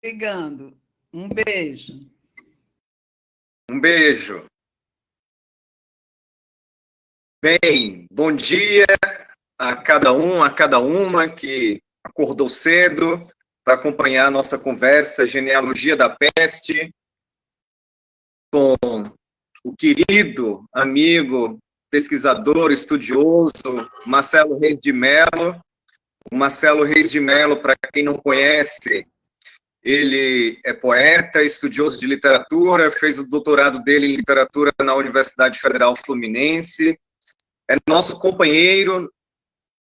Ligando. Um beijo. Um beijo. Bem, bom dia a cada um, a cada uma que acordou cedo para acompanhar a nossa conversa Genealogia da Peste com o querido amigo, pesquisador, estudioso, Marcelo Reis de Mello. O Marcelo Reis de Mello, para quem não conhece, ele é poeta, estudioso de literatura, fez o doutorado dele em literatura na Universidade Federal Fluminense, é nosso companheiro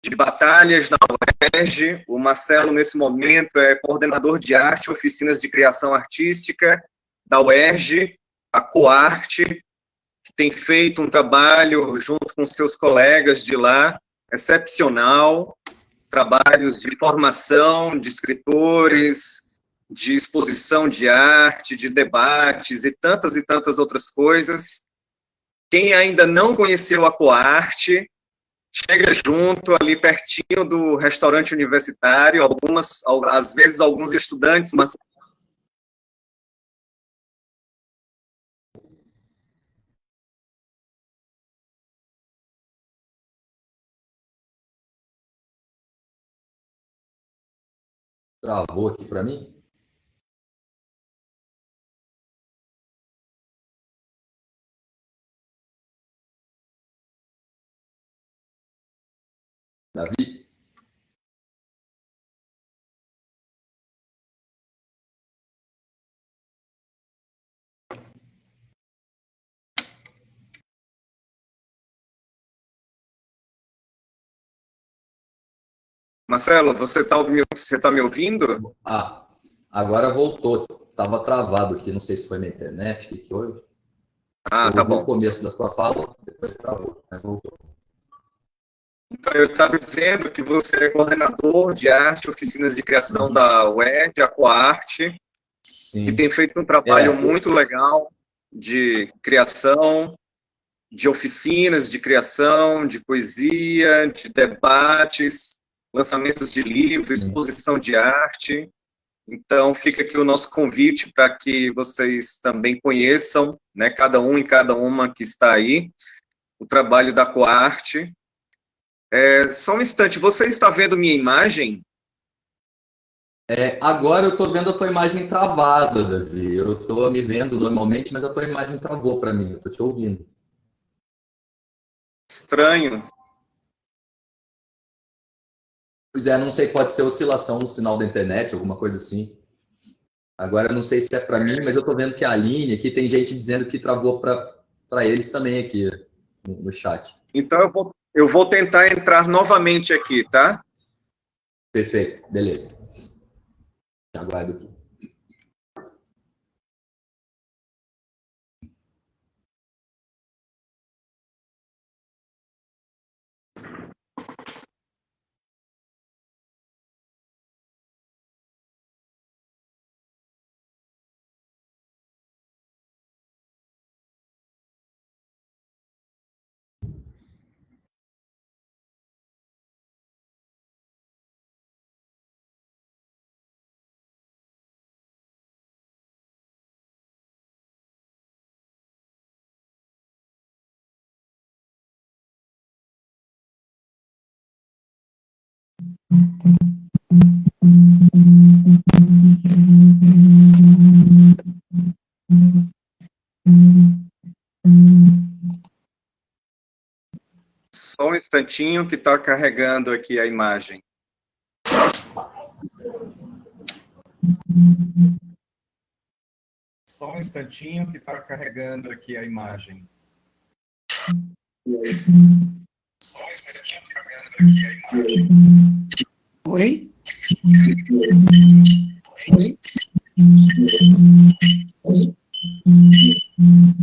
de batalhas na UERJ. O Marcelo, nesse momento, é coordenador de arte, oficinas de criação artística da UERJ, a Coarte, que tem feito um trabalho junto com seus colegas de lá, excepcional, trabalhos de formação de escritores, de exposição de arte, de debates e tantas outras coisas. Quem ainda não conheceu a Coarte, chega junto, ali pertinho do restaurante universitário, às vezes alguns estudantes, mas... Travou aqui para mim? Davi? Marcelo, você está me ouvindo? Ah, agora voltou. Estava travado aqui, não sei se foi minha internet, o que houve. Ah, tá bom. O começo da sua fala, depois travou, mas voltou. Então, eu estava dizendo que você é coordenador de arte, oficinas de criação da UERJ, a Coarte, Sim. que tem feito um trabalho muito legal de criação, de oficinas de criação, de poesia, de debates, lançamentos de livros, exposição de arte. Então, fica aqui o nosso convite para que vocês também conheçam, né, cada um e cada uma que está aí, o trabalho da Coarte. Só um instante, você está vendo minha imagem? Agora eu estou vendo a tua imagem travada, Davi. Eu estou me vendo normalmente, mas a tua imagem travou para mim. Eu estou te ouvindo. Estranho. Pois é, não sei, pode ser oscilação no sinal da internet, alguma coisa assim. Agora eu não sei se é para mim, mas eu estou vendo que a Aline aqui tem gente dizendo que travou para eles também aqui no chat. Então eu vou tentar entrar novamente aqui, tá? Perfeito, beleza. Aguardo aqui. Só um instantinho que está carregando aqui a imagem. Só um instantinho que está carregando aqui a imagem. Só um instantinho que está carregando aqui a imagem. Oi?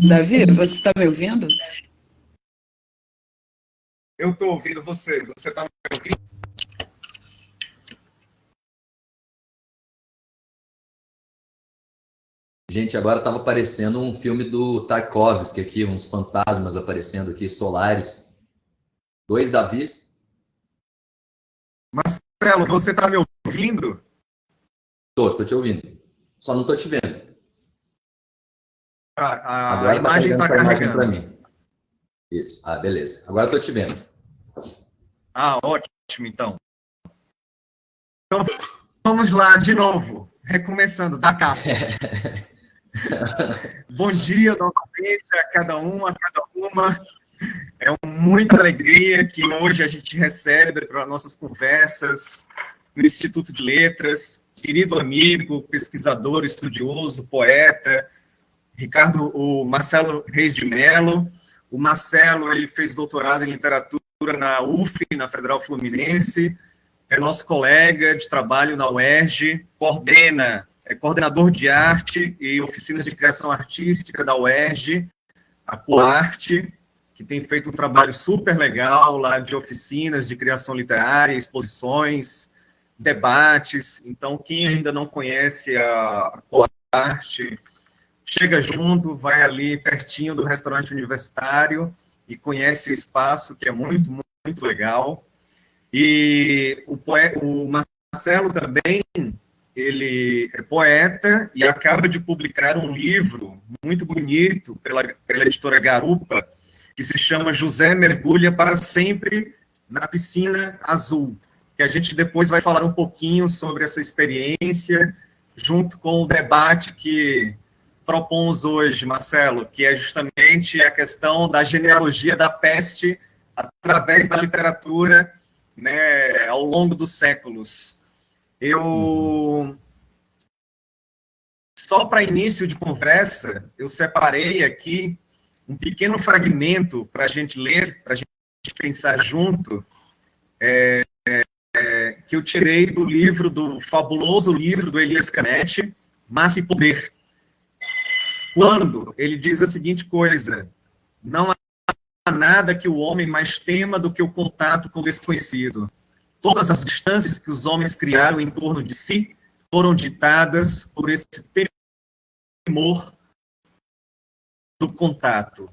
Davi, você está me ouvindo? Eu estou ouvindo você. Você está me ouvindo? Gente, agora estava aparecendo um filme do Tarkovsky aqui, uns fantasmas aparecendo aqui, solares. 2 Davis. Marcelo, você está me ouvindo? Tô te ouvindo. Só não estou te vendo. A imagem está carregando para mim. Isso. Beleza. Agora estou te vendo. Ótimo, então. Então, vamos lá de novo. Recomeçando, da capa. Bom dia novamente a cada um, a cada uma. É muita alegria que hoje a gente recebe para nossas conversas no Instituto de Letras, querido amigo, pesquisador, estudioso, poeta, o Marcelo Reis de Mello. O Marcelo, ele fez doutorado em literatura na UF, na Federal Fluminense, é nosso colega de trabalho na UERJ, é coordenador de arte e oficinas de criação artística da UERJ, a Coarte, que tem feito um trabalho super legal lá de oficinas de criação literária, exposições, debates. Então, quem ainda não conhece a Coarte, chega junto, vai ali pertinho do restaurante universitário e conhece o espaço, que é muito, muito legal. E o Marcelo também, ele é poeta e acaba de publicar um livro muito bonito pela editora Garupa, que se chama José Mergulha para Sempre na Piscina Azul, que a gente depois vai falar um pouquinho sobre essa experiência, junto com o debate que propomos hoje, Marcelo, que é justamente a questão da genealogia da peste através da literatura, né, ao longo dos séculos. Só para início de conversa, eu separei aqui um pequeno fragmento para a gente ler, para a gente pensar junto, que eu tirei do fabuloso livro do Elias Canetti, Massa e Poder. Quando ele diz a seguinte coisa: não há nada que o homem mais tema do que o contato com o desconhecido. Todas as distâncias que os homens criaram em torno de si foram ditadas por esse temor do contato.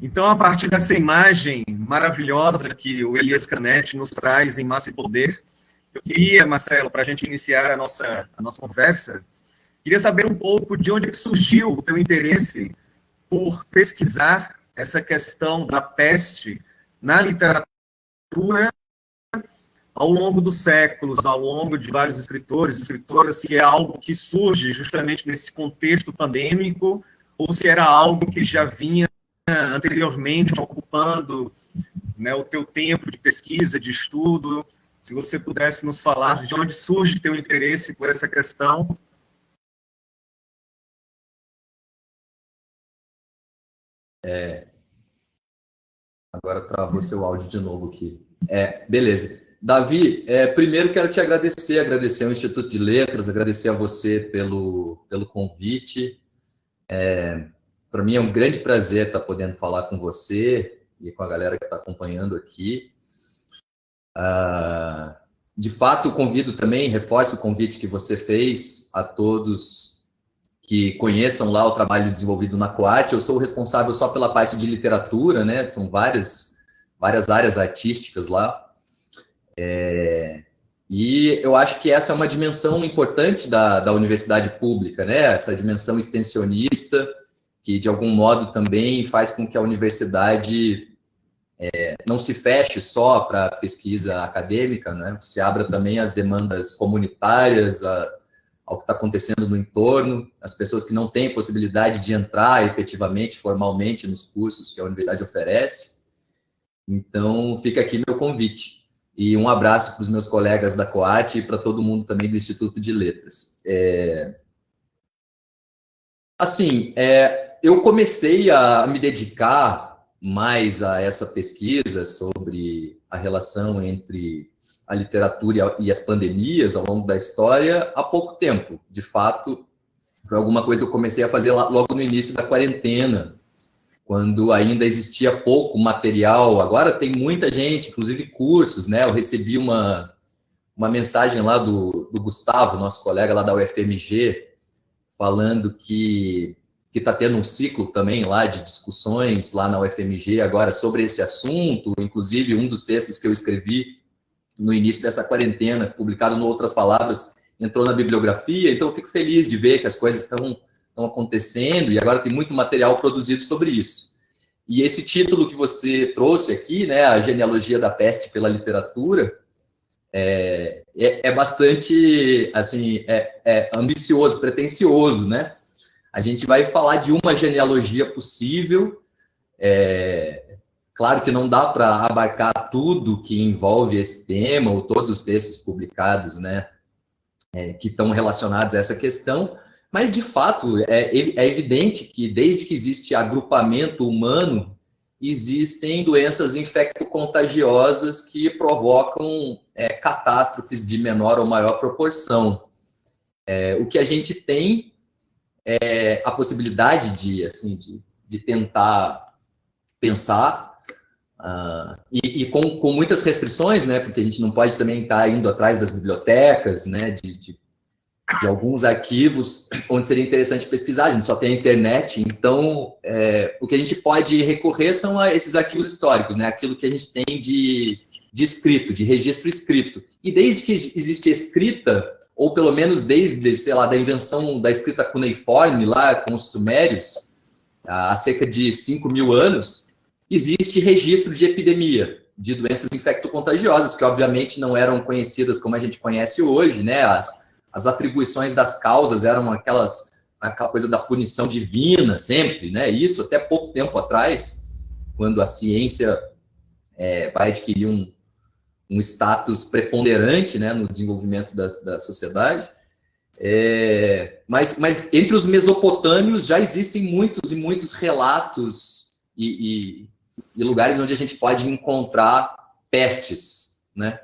Então, a partir dessa imagem maravilhosa que o Elias Canetti nos traz em Massa e Poder, eu queria, Marcelo, para a gente iniciar a nossa conversa, queria saber um pouco de onde surgiu o teu interesse por pesquisar essa questão da peste na literatura ao longo dos séculos, ao longo de vários escritoras, se é algo que surge justamente nesse contexto pandêmico, ou se era algo que já vinha anteriormente ocupando, né, o teu tempo de pesquisa, de estudo. Se você pudesse nos falar de onde surge teu interesse por essa questão. Agora travou seu áudio de novo aqui. Beleza. Davi, primeiro quero te agradecer ao Instituto de Letras, agradecer a você pelo convite. Para mim é um grande prazer estar podendo falar com você e com a galera que está acompanhando aqui. De fato, convido também, reforço o convite que você fez a todos que conheçam lá o trabalho desenvolvido na Coarte. Eu sou o responsável só pela parte de literatura, né? São várias áreas artísticas lá. E eu acho que essa é uma dimensão importante da universidade pública, né? Essa dimensão extensionista, que de algum modo também faz com que a universidade não se feche só para a pesquisa acadêmica, né? Se abra também às demandas comunitárias, ao que está acontecendo no entorno, as pessoas que não têm possibilidade de entrar efetivamente, formalmente, nos cursos que a universidade oferece. Então, fica aqui meu convite. E um abraço para os meus colegas da Coarte e para todo mundo também do Instituto de Letras. Eu comecei a me dedicar mais a essa pesquisa sobre a relação entre a literatura e as pandemias ao longo da história há pouco tempo. De fato, foi alguma coisa que eu comecei a fazer logo no início da quarentena, quando ainda existia pouco material. Agora tem muita gente, inclusive cursos, né? Eu recebi uma mensagem lá do Gustavo, nosso colega lá da UFMG, falando que está tendo um ciclo também lá de discussões lá na UFMG agora sobre esse assunto. Inclusive, um dos textos que eu escrevi no início dessa quarentena, publicado no Outras Palavras, entrou na bibliografia, então eu fico feliz de ver que as coisas estão acontecendo e agora tem muito material produzido sobre isso. E esse título que você trouxe aqui, né, a genealogia da peste pela literatura, é bastante, assim, ambicioso, pretensioso, né? A gente vai falar de uma genealogia possível. Claro que não dá para abarcar tudo que envolve esse tema, ou todos os textos publicados, né, que estão relacionados a essa questão, mas, de fato, é evidente que, desde que existe agrupamento humano, existem doenças infecto-contagiosas que provocam catástrofes de menor ou maior proporção. O que a gente tem é a possibilidade de tentar pensar, e com muitas restrições, né, porque a gente não pode também estar indo atrás das bibliotecas, né, de alguns arquivos onde seria interessante pesquisar, a gente só tem a internet, então o que a gente pode recorrer são a esses arquivos históricos, né, aquilo que a gente tem de escrito, de registro escrito. E desde que existe escrita, ou pelo menos desde, sei lá, da invenção da escrita cuneiforme lá com os sumérios, há cerca de 5.000 anos, existe registro de epidemia, de doenças infecto-contagiosas, que obviamente não eram conhecidas como a gente conhece hoje, né? As atribuições das causas eram aquela coisa da punição divina sempre, né? Isso até pouco tempo atrás, quando a ciência vai adquirir um status preponderante, né, no desenvolvimento da sociedade. Mas entre os mesopotâmios já existem muitos e muitos relatos e lugares onde a gente pode encontrar pestes, né?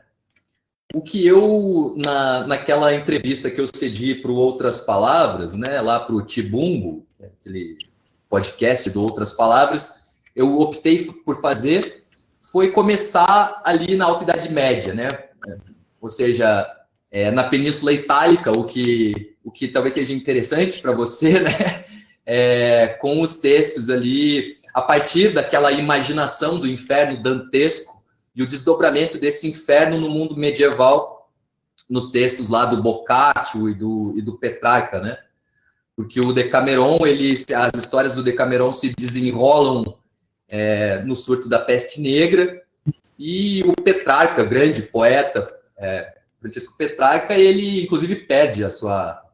O que eu, naquela entrevista que eu cedi para Outras Palavras, né, lá para o Tibumbo, aquele podcast do Outras Palavras, eu optei por fazer, foi começar ali na Alta Idade Média, né? Ou seja, na Península Itálica, o que talvez seja interessante para você, né? Com os textos ali, a partir daquela imaginação do inferno dantesco e o desdobramento desse inferno no mundo medieval, nos textos lá do Boccaccio e do Petrarca, né? Porque o Decameron, as histórias do Decameron se desenrolam no surto da peste negra, e o Petrarca, grande poeta, Francisco Petrarca, ele inclusive perde a sua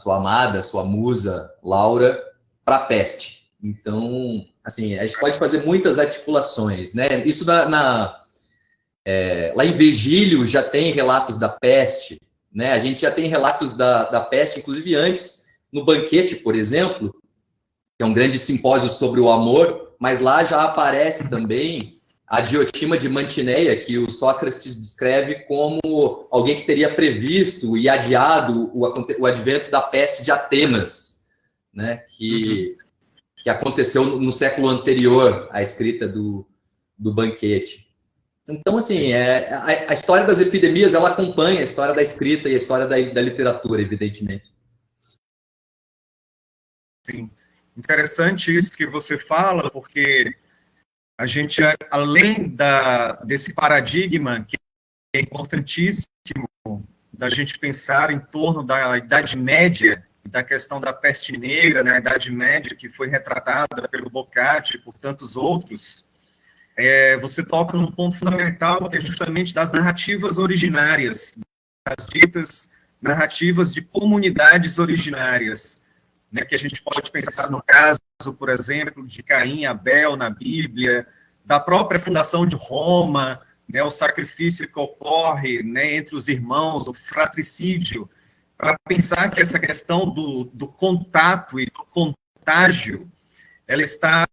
amada, a sua musa, Laura, para a peste. Então, assim, a gente pode fazer muitas articulações, né? Isso lá em Virgílio já tem relatos da peste, né? A gente já tem relatos da peste, inclusive antes, no Banquete, por exemplo, que é um grande simpósio sobre o amor, mas lá já aparece também a Diotima de Mantineia, que o Sócrates descreve como alguém que teria previsto e adiado o advento da peste de Atenas, né? Que aconteceu no século anterior à escrita do Banquete. Então, assim, a história das epidemias, ela acompanha a história da escrita e a história da literatura, evidentemente. Sim. Interessante isso que você fala, porque a gente, além desse paradigma, que é importantíssimo da gente pensar em torno da Idade Média, da questão da peste negra na Idade Média, que foi retratada pelo Boccaccio e por tantos outros, você toca num ponto fundamental, que é justamente das narrativas originárias, das ditas narrativas de comunidades originárias, né, que a gente pode pensar no caso, por exemplo, de Caim e Abel na Bíblia, da própria fundação de Roma, né, o sacrifício que ocorre, né, entre os irmãos, o fratricídio, para pensar que essa questão do contato e do contágio, ela está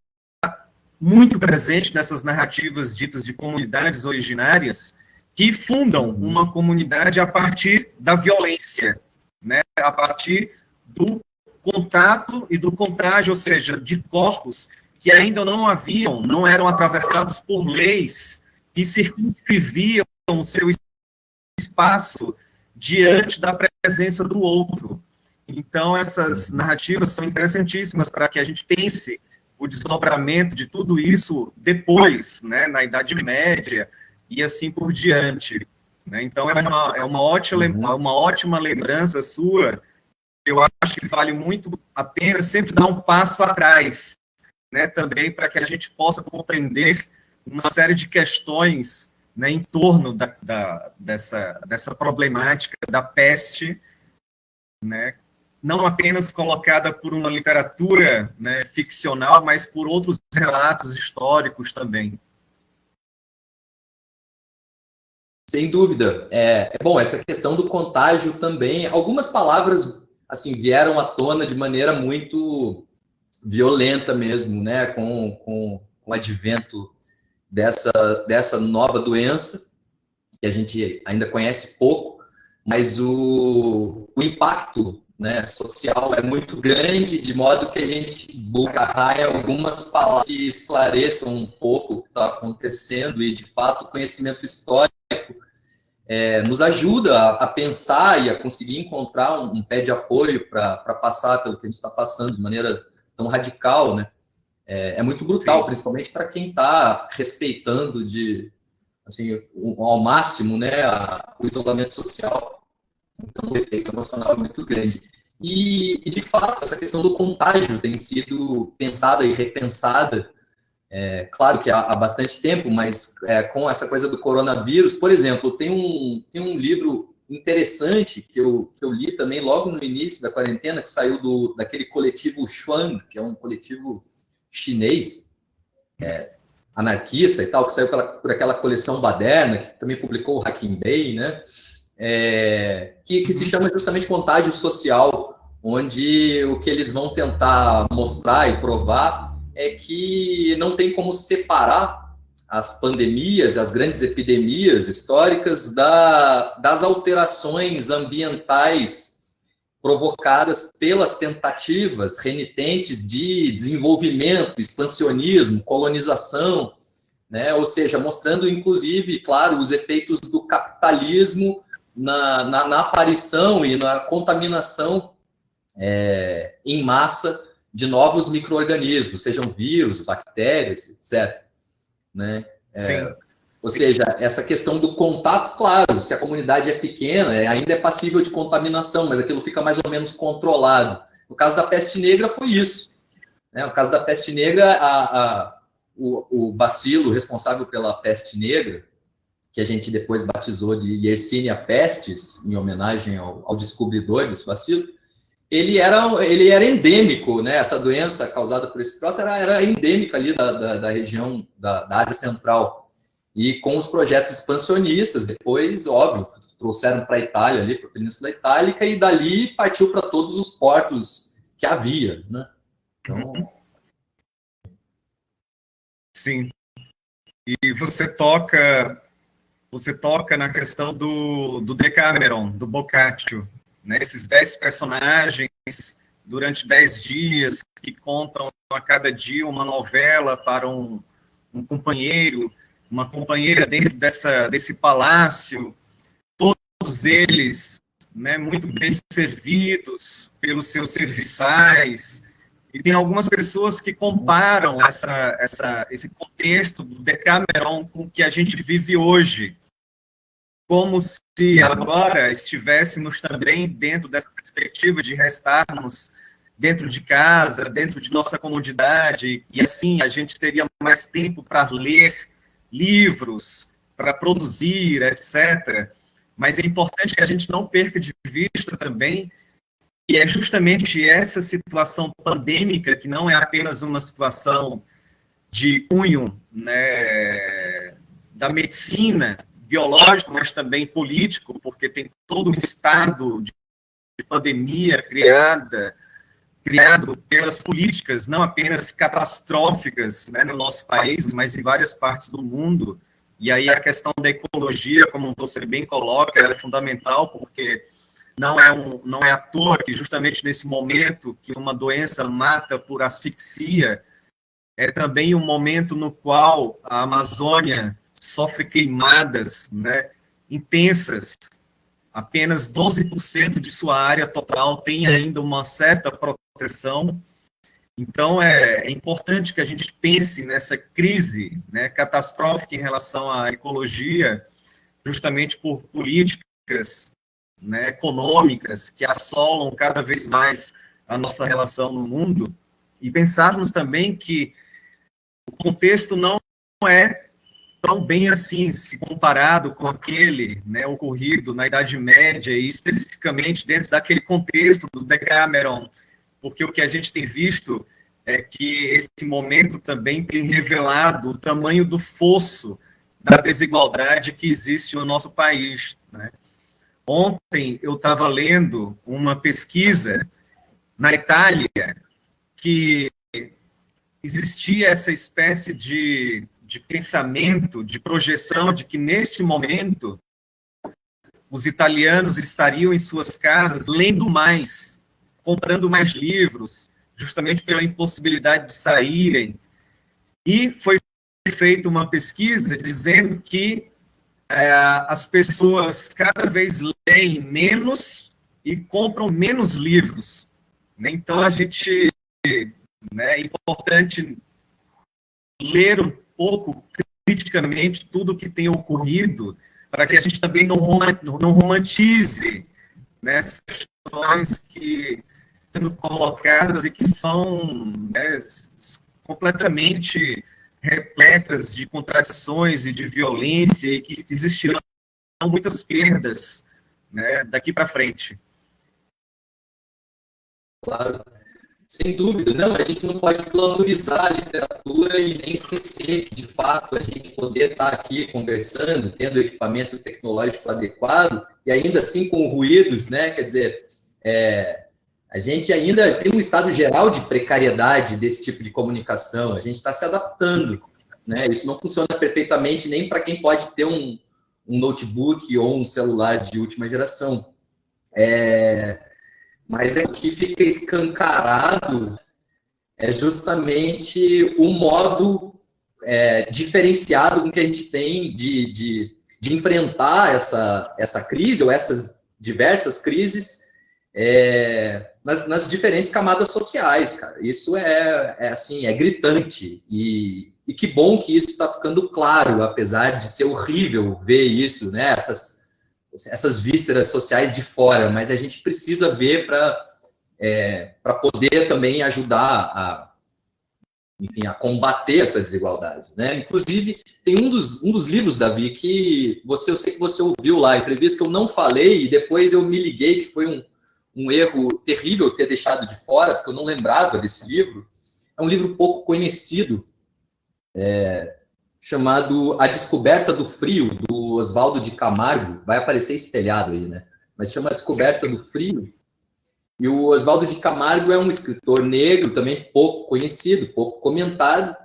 muito presente nessas narrativas ditas de comunidades originárias que fundam uma comunidade a partir da violência, né, a partir do contato e do contágio, ou seja, de corpos que ainda não eram atravessados por leis que circunscreviam o seu espaço diante da presença do outro. Então, essas narrativas são interessantíssimas para que a gente pense o desdobramento de tudo isso depois, né, na Idade Média, e assim por diante. né? Então, uma ótima lembrança sua. Eu acho que vale muito a pena sempre dar um passo atrás, né? Também para que a gente possa compreender uma série de questões, né, em torno dessa problemática da peste, né? Não apenas colocada por uma literatura, né, ficcional, mas por outros relatos históricos também. Sem dúvida. Bom, essa questão do contágio também, algumas palavras assim vieram à tona de maneira muito violenta mesmo, né, com o advento dessa nova doença, que a gente ainda conhece pouco, mas o impacto, né, social é muito grande, de modo que a gente busca algumas palavras que esclareçam um pouco o que está acontecendo, e, de fato, o conhecimento histórico nos ajuda a pensar e a conseguir encontrar um pé de apoio para passar pelo que a gente está passando de maneira tão radical, né? É muito brutal, sim, principalmente para quem está respeitando assim, ao máximo, né, o isolamento social. Então, o efeito emocional é muito grande. E, de fato, essa questão do contágio tem sido pensada e repensada, claro que há bastante tempo, mas com essa coisa do coronavírus, por exemplo, tem um livro interessante que eu li também logo no início da quarentena, que saiu daquele coletivo Xuan, que é um coletivo chinês, anarquista e tal, que saiu por aquela coleção Baderna, que também publicou o Hacking Bay, né? Que se chama justamente Contágio Social, onde o que eles vão tentar mostrar e provar é que não tem como separar as pandemias, as grandes epidemias históricas das alterações ambientais provocadas pelas tentativas renitentes de desenvolvimento, expansionismo, colonização, né? Ou seja, mostrando, inclusive, claro, os efeitos do capitalismo na aparição e na contaminação em massa de novos micro-organismos, sejam vírus, bactérias, etc. Né? Ou seja, essa questão do contato, claro, se a comunidade é pequena, ainda é passível de contaminação, mas aquilo fica mais ou menos controlado. No caso da peste negra foi isso. Né? No caso da peste negra, o bacilo responsável pela peste negra, que a gente depois batizou de Yersinia pestis, em homenagem ao descobridor desse bacilo, ele era endêmico, né? Essa doença causada por esse troço era endêmica ali da região da Ásia Central. E com os projetos expansionistas, depois, óbvio, trouxeram para a Itália, ali para a Península Itálica, e dali partiu para todos os portos que havia, né? Então... Sim. E você toca na questão do Decameron, do Boccaccio, né? Esses 10 personagens durante 10 dias que contam a cada dia uma novela para um companheiro, uma companheira dentro desse palácio, todos eles, né, muito bem servidos pelos seus serviçais. E tem algumas pessoas que comparam esse contexto do Decameron com o que a gente vive hoje, como se agora estivéssemos também dentro dessa perspectiva de restarmos dentro de casa, dentro de nossa comodidade, e assim a gente teria mais tempo para ler livros, para produzir, etc. Mas é importante que a gente não perca de vista também que é justamente essa situação pandêmica, que não é apenas uma situação de cunho, né, da medicina, biológico, mas também político, porque tem todo um estado de pandemia criado pelas políticas, não apenas catastróficas, né, no nosso país, mas em várias partes do mundo. E aí a questão da ecologia, como você bem coloca, ela é fundamental, porque não é à toa que justamente nesse momento que uma doença mata por asfixia, é também um momento no qual a Amazônia sofre queimadas, né, intensas. Apenas 12% de sua área total tem ainda uma certa proteção. Então, é importante que a gente pense nessa crise, né, catastrófica em relação à ecologia, justamente por políticas, né, econômicas que assolam cada vez mais a nossa relação no mundo, e pensarmos também que o contexto não é tão bem assim, se comparado com aquele, né, ocorrido na Idade Média, e especificamente dentro daquele contexto do Decameron, porque o que a gente tem visto é que esse momento também tem revelado o tamanho do fosso da desigualdade que existe no nosso país, né? Ontem eu estava lendo uma pesquisa na Itália que existia essa espécie de pensamento, de projeção de que neste momento os italianos estariam em suas casas lendo mais, comprando mais livros, justamente pela impossibilidade de saírem. E foi feita uma pesquisa dizendo que as pessoas cada vez leem menos e compram menos livros. Então, a gente, né, é importante ler um pouco criticamente tudo o que tem ocorrido, para que a gente também não romantize, né, essas questões que sendo colocadas e que são, né, completamente repletas de contradições e de violência, e que existirão muitas perdas, né, daqui para frente. Claro, sem dúvida. Não, a gente não pode glamourizar a literatura e nem esquecer que, de fato, a gente poder estar aqui conversando, tendo equipamento tecnológico adequado, e ainda assim com ruídos, né? Quer dizer, a gente ainda tem um estado geral de precariedade desse tipo de comunicação, a gente está se adaptando, né? Isso não funciona perfeitamente nem para quem pode ter um notebook ou um celular de última geração. Mas o que fica escancarado é justamente o modo diferenciado com que a gente tem de enfrentar essa crise, ou essas diversas crises, nas diferentes camadas sociais, cara. Isso assim, é gritante. E que bom que isso está ficando claro, apesar de ser horrível ver isso, né? Essas vísceras sociais de fora, mas a gente precisa ver para poder também ajudar enfim, a combater essa desigualdade, né? Inclusive, tem um dos livros, Davi, que eu sei que você ouviu lá, entrevista que eu não falei, e depois eu me liguei que foi um erro terrível ter deixado de fora, porque eu não lembrava desse livro. É um livro pouco conhecido, chamado A Descoberta do Frio, do Oswaldo de Camargo. Vai aparecer espelhado aí, né? Mas chama A Descoberta do Frio. E o Oswaldo de Camargo é um escritor negro, também pouco conhecido, pouco comentado.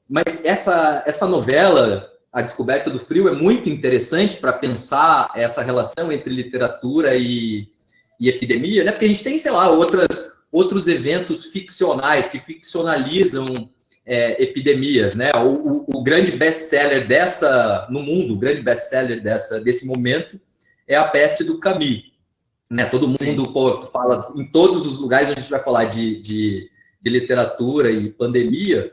Mas essa novela, A Descoberta do Frio, é muito interessante para pensar essa relação entre literatura e epidemia, né? Porque a gente tem, sei lá, outros eventos ficcionais que ficcionalizam epidemias, né? O grande best-seller no mundo, o grande best-seller desse momento é A Peste do Camus, né? Todo mundo fala, em todos os lugares onde a gente vai falar de literatura e pandemia,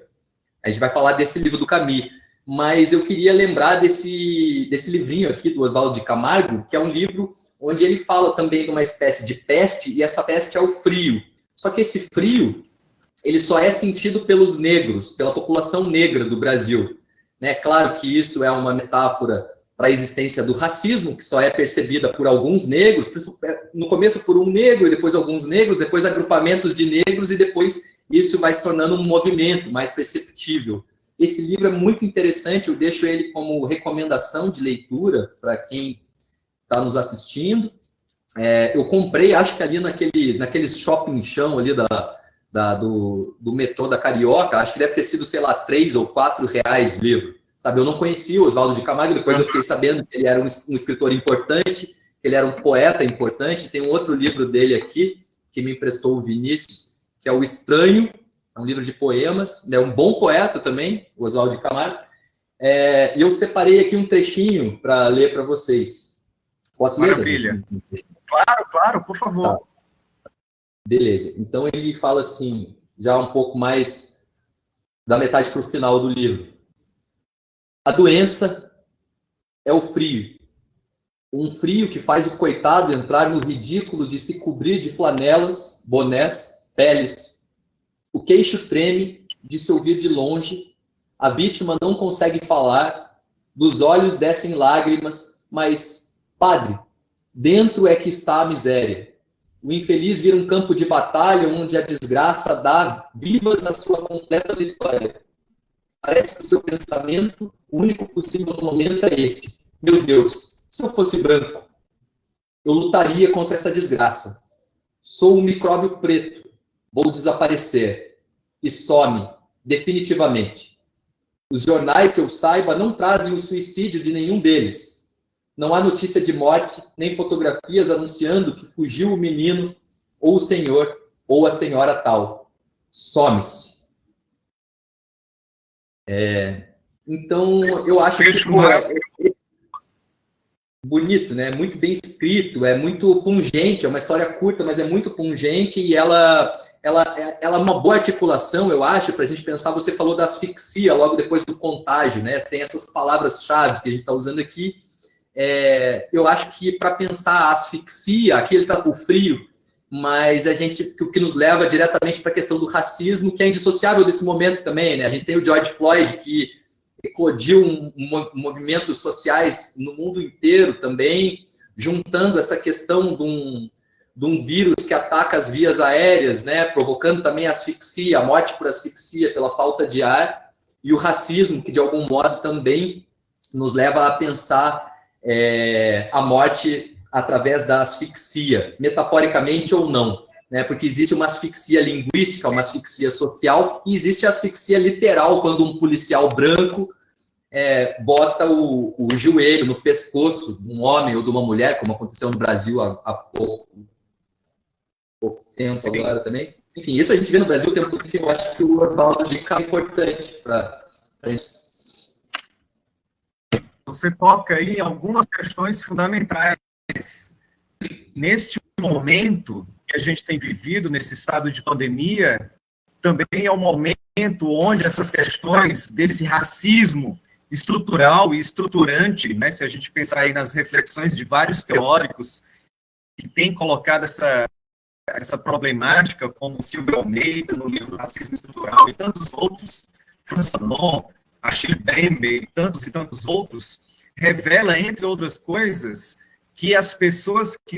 a gente vai falar desse livro do Camus. Mas eu queria lembrar desse livrinho aqui do Oswaldo de Camargo, que é um livro onde ele fala também de uma espécie de peste, e essa peste é o frio. Só que esse frio, ele só é sentido pelos negros, pela população negra do Brasil, né? Claro que isso é uma metáfora para a existência do racismo, que só é percebida por alguns negros, no começo por um negro, e depois alguns negros, depois agrupamentos de negros, e depois isso vai se tornando um movimento mais perceptível. Esse livro é muito interessante, eu deixo ele como recomendação de leitura para quem está nos assistindo. Eu comprei, acho que ali naquele shopping chão ali do metrô da Carioca, acho que deve ter sido, sei lá, 3 ou 4 reais o livro. Sabe, eu não conhecia o Oswaldo de Camargo, depois eu fiquei sabendo que ele era um escritor importante, que ele era um poeta importante. Tem um outro livro dele aqui, que me emprestou o Vinícius, que é O Estranho, é um livro de poemas, é um bom poeta também, o Oswaldo de Camargo. E eu separei aqui um trechinho para ler para vocês. Posso ler? Maravilha. Claro, por favor. Tá. Beleza. Então ele fala assim, já um pouco mais da metade para o final do livro. A doença é o frio. Um frio que faz o coitado entrar no ridículo de se cobrir de flanelas, bonés, peles. O queixo treme de se ouvir de longe, a vítima não consegue falar, dos olhos descem lágrimas, mas, padre, dentro é que está a miséria. O infeliz vira um campo de batalha onde a desgraça dá vivas à sua completa vitória. Parece que o seu pensamento, o único possível no momento é este. Meu Deus, se eu fosse branco, eu lutaria contra essa desgraça. Sou um micróbio preto, vou desaparecer. E some, definitivamente. Os jornais, que eu saiba, não trazem o suicídio de nenhum deles. Não há notícia de morte, nem fotografias anunciando que fugiu o menino, ou o senhor, ou a senhora tal. Some-se. Então, eu acho que bonito, né? Muito bem escrito, é muito pungente, é uma história curta, mas é muito pungente e ela é uma boa articulação, eu acho, para a gente pensar. Você falou da asfixia logo depois do contágio, né? Tem essas palavras-chave que a gente está usando aqui. Eu acho que para pensar a asfixia, aqui ele está com frio, mas o que nos leva diretamente para a questão do racismo, que é indissociável desse momento também, né? A gente tem o George Floyd, que eclodiu movimentos sociais no mundo inteiro também, juntando essa questão de um vírus que ataca as vias aéreas, né? Provocando também a asfixia, a morte por asfixia, pela falta de ar, e o racismo, que de algum modo também nos leva a pensar a morte através da asfixia, metaforicamente ou não, né? Porque existe uma asfixia linguística, uma asfixia social, e existe a asfixia literal, quando um policial branco bota o joelho no pescoço de um homem ou de uma mulher, como aconteceu no Brasil há pouco tempo. Sim. Agora também. Enfim, isso a gente vê no Brasil o tempo todo. Eu acho que o Oswaldo de Cá é importante para isso. Você toca aí em algumas questões fundamentais. Neste momento que a gente tem vivido, nesse estado de pandemia, também é o momento onde essas questões desse racismo estrutural e estruturante, né, se a gente pensar aí nas reflexões de vários teóricos que têm colocado essa problemática, como Silvio Almeida, no livro Racismo Estrutural, e tantos outros, Franz Fanon, Achille Mbembe, e tantos outros, revela, entre outras coisas, que as pessoas que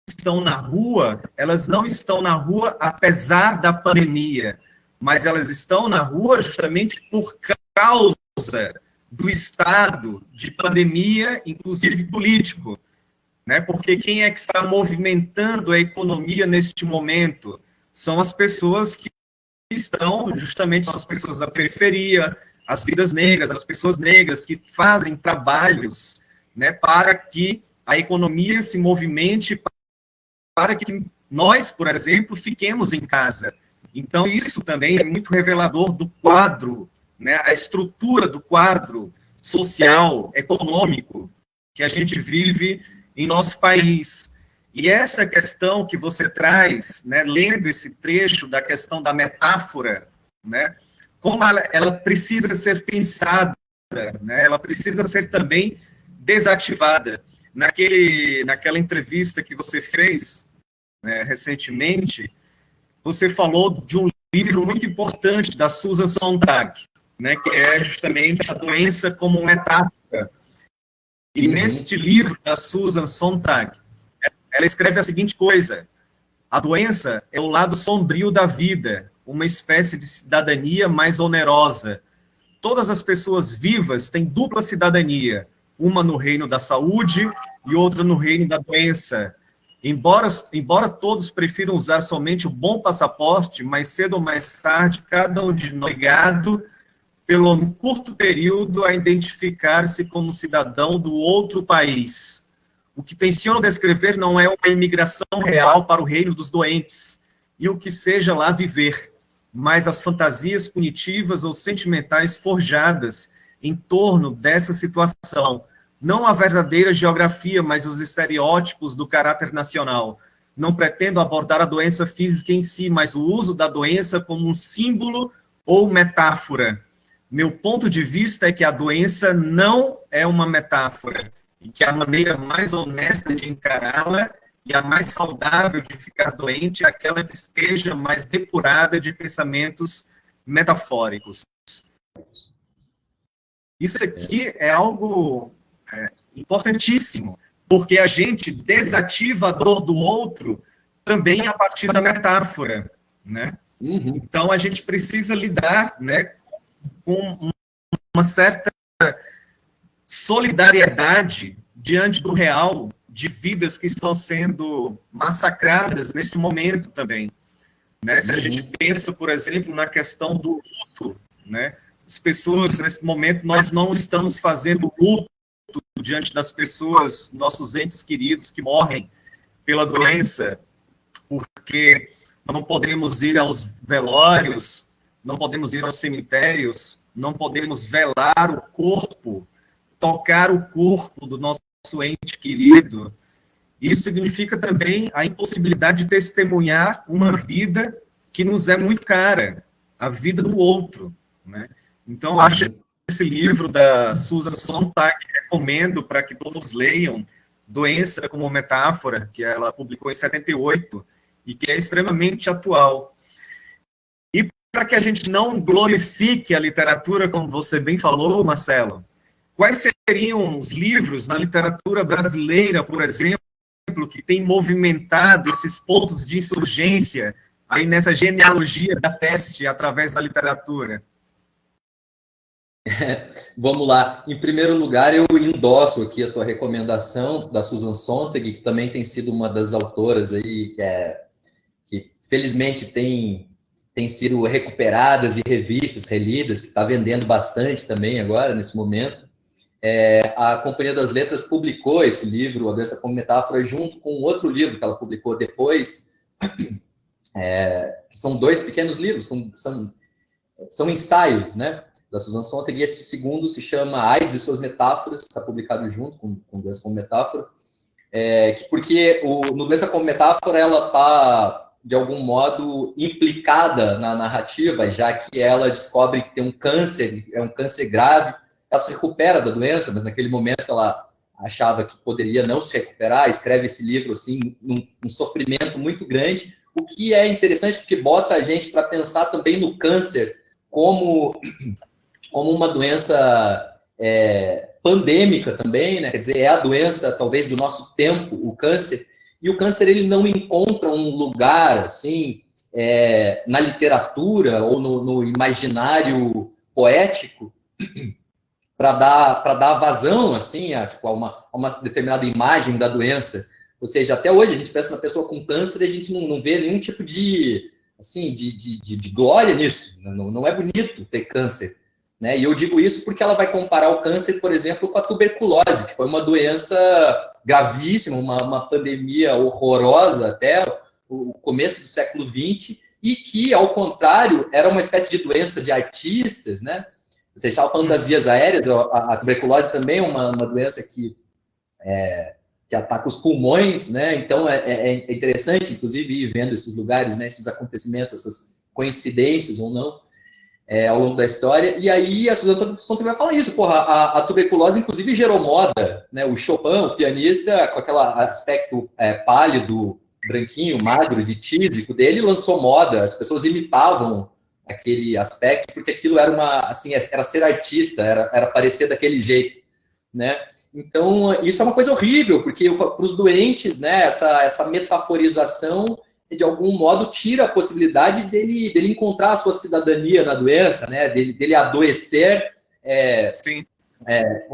estão na rua, elas não estão na rua apesar da pandemia, mas elas estão na rua justamente por causa do estado de pandemia, inclusive político, né? Porque quem é que está movimentando a economia neste momento? São as pessoas que estão, justamente, as pessoas da periferia, as vidas negras, as pessoas negras que fazem trabalhos, né, para que a economia se movimente, para que nós, por exemplo, fiquemos em casa. Então, isso também é muito revelador do quadro, né, a estrutura do quadro social, econômico, que a gente vive em nosso país. E essa questão que você traz, né, lendo esse trecho da questão da metáfora, né, como ela precisa ser pensada, né, ela precisa ser também desativada. Naquela entrevista que você fez, né, recentemente, você falou de um livro muito importante da Susan Sontag, né, que é justamente a doença como metáfora. E neste livro da Susan Sontag, ela escreve a seguinte coisa: a doença é o lado sombrio da vida, uma espécie de cidadania mais onerosa. Todas as pessoas vivas têm dupla cidadania, uma no reino da saúde e outra no reino da doença. Embora todos prefiram usar somente o bom passaporte, mais cedo ou mais tarde, cada um de nós é obrigado, pelo curto período, a identificar-se como cidadão do outro país. O que tenciono descrever não é uma imigração real para o reino dos doentes, e o que seja lá viver, mas as fantasias punitivas ou sentimentais forjadas em torno dessa situação. Não a verdadeira geografia, mas os estereótipos do caráter nacional. Não pretendo abordar a doença física em si, mas o uso da doença como um símbolo ou metáfora. Meu ponto de vista é que a doença não é uma metáfora. e que a maneira mais honesta de encará-la e a mais saudável de ficar doente é aquela que esteja mais depurada de pensamentos metafóricos. Isso aqui é algo importantíssimo, porque a gente desativa a dor do outro também a partir da metáfora, né? Então, a gente precisa lidar, né, com uma certa solidariedade diante do real de vidas que estão sendo massacradas nesse momento também, né? Se a gente pensa, por exemplo, na questão do luto, né? As pessoas, nesse momento, nós não estamos fazendo luto diante das pessoas, nossos entes queridos que morrem pela doença, porque não podemos ir aos velórios, não podemos ir aos cemitérios, não podemos velar o corpo, tocar o corpo do nosso ente querido. Isso significa também a impossibilidade de testemunhar uma vida que nos é muito cara, a vida do outro, né? Então, eu acho que esse livro da Susan Sontag, recomendo para que todos leiam, Doença como Metáfora, que ela publicou em 78, e que é extremamente atual. E para que a gente não glorifique a literatura, como você bem falou, Marcelo, quais seriam os livros na literatura brasileira, por exemplo, que tem movimentado esses pontos de insurgência aí nessa genealogia da peste através da literatura? Vamos lá. Em primeiro lugar, eu endosso aqui a tua recomendação da Susan Sontag, que também tem sido uma das autoras aí que felizmente tem sido recuperadas e revistas, relidas, que está vendendo bastante também agora, nesse momento. A Companhia das Letras publicou esse livro, A Doença como Metáfora, junto com outro livro que ela publicou depois, que são 2 pequenos livros, são ensaios, né, da Susan Sontag, e esse segundo se chama AIDS e Suas Metáforas, está publicado junto com Doença como Metáfora, porque no Doença como Metáfora ela está, de algum modo, implicada na narrativa, já que ela descobre que tem um câncer, é um câncer grave. Ela se recupera da doença, mas naquele momento ela achava que poderia não se recuperar, escreve esse livro assim, num sofrimento muito grande, o que é interessante porque bota a gente para pensar também no câncer como uma doença pandêmica também, né? Quer dizer, é a doença talvez do nosso tempo, o câncer, e o câncer ele não encontra um lugar assim na literatura ou no imaginário poético para dar vazão assim, a uma determinada imagem da doença. Ou seja, até hoje a gente pensa na pessoa com câncer e a gente não vê nenhum tipo de glória nisso. Não é bonito ter câncer, né? E eu digo isso porque ela vai comparar o câncer, por exemplo, com a tuberculose, que foi uma doença gravíssima, uma pandemia horrorosa até o começo do século XX, e que, ao contrário, era uma espécie de doença de artistas, né? Você estava falando das vias aéreas, a tuberculose também é uma doença que ataca os pulmões, né? Então é interessante, inclusive, ir vendo esses lugares, né? Esses acontecimentos, essas coincidências ou não, ao longo da história. E aí a Susan Sontag vai falar isso. Porra, a tuberculose, inclusive, gerou moda, né? O Chopin, o pianista, com aquele aspecto pálido, branquinho, magro, de tísico dele, lançou moda. As pessoas imitavam aquele aspecto, porque aquilo era era ser artista, era parecer daquele jeito, né? Então, isso é uma coisa horrível, porque para os doentes, né, essa metaforização, de algum modo, tira a possibilidade dele encontrar a sua cidadania na doença, né, dele adoecer, Sim.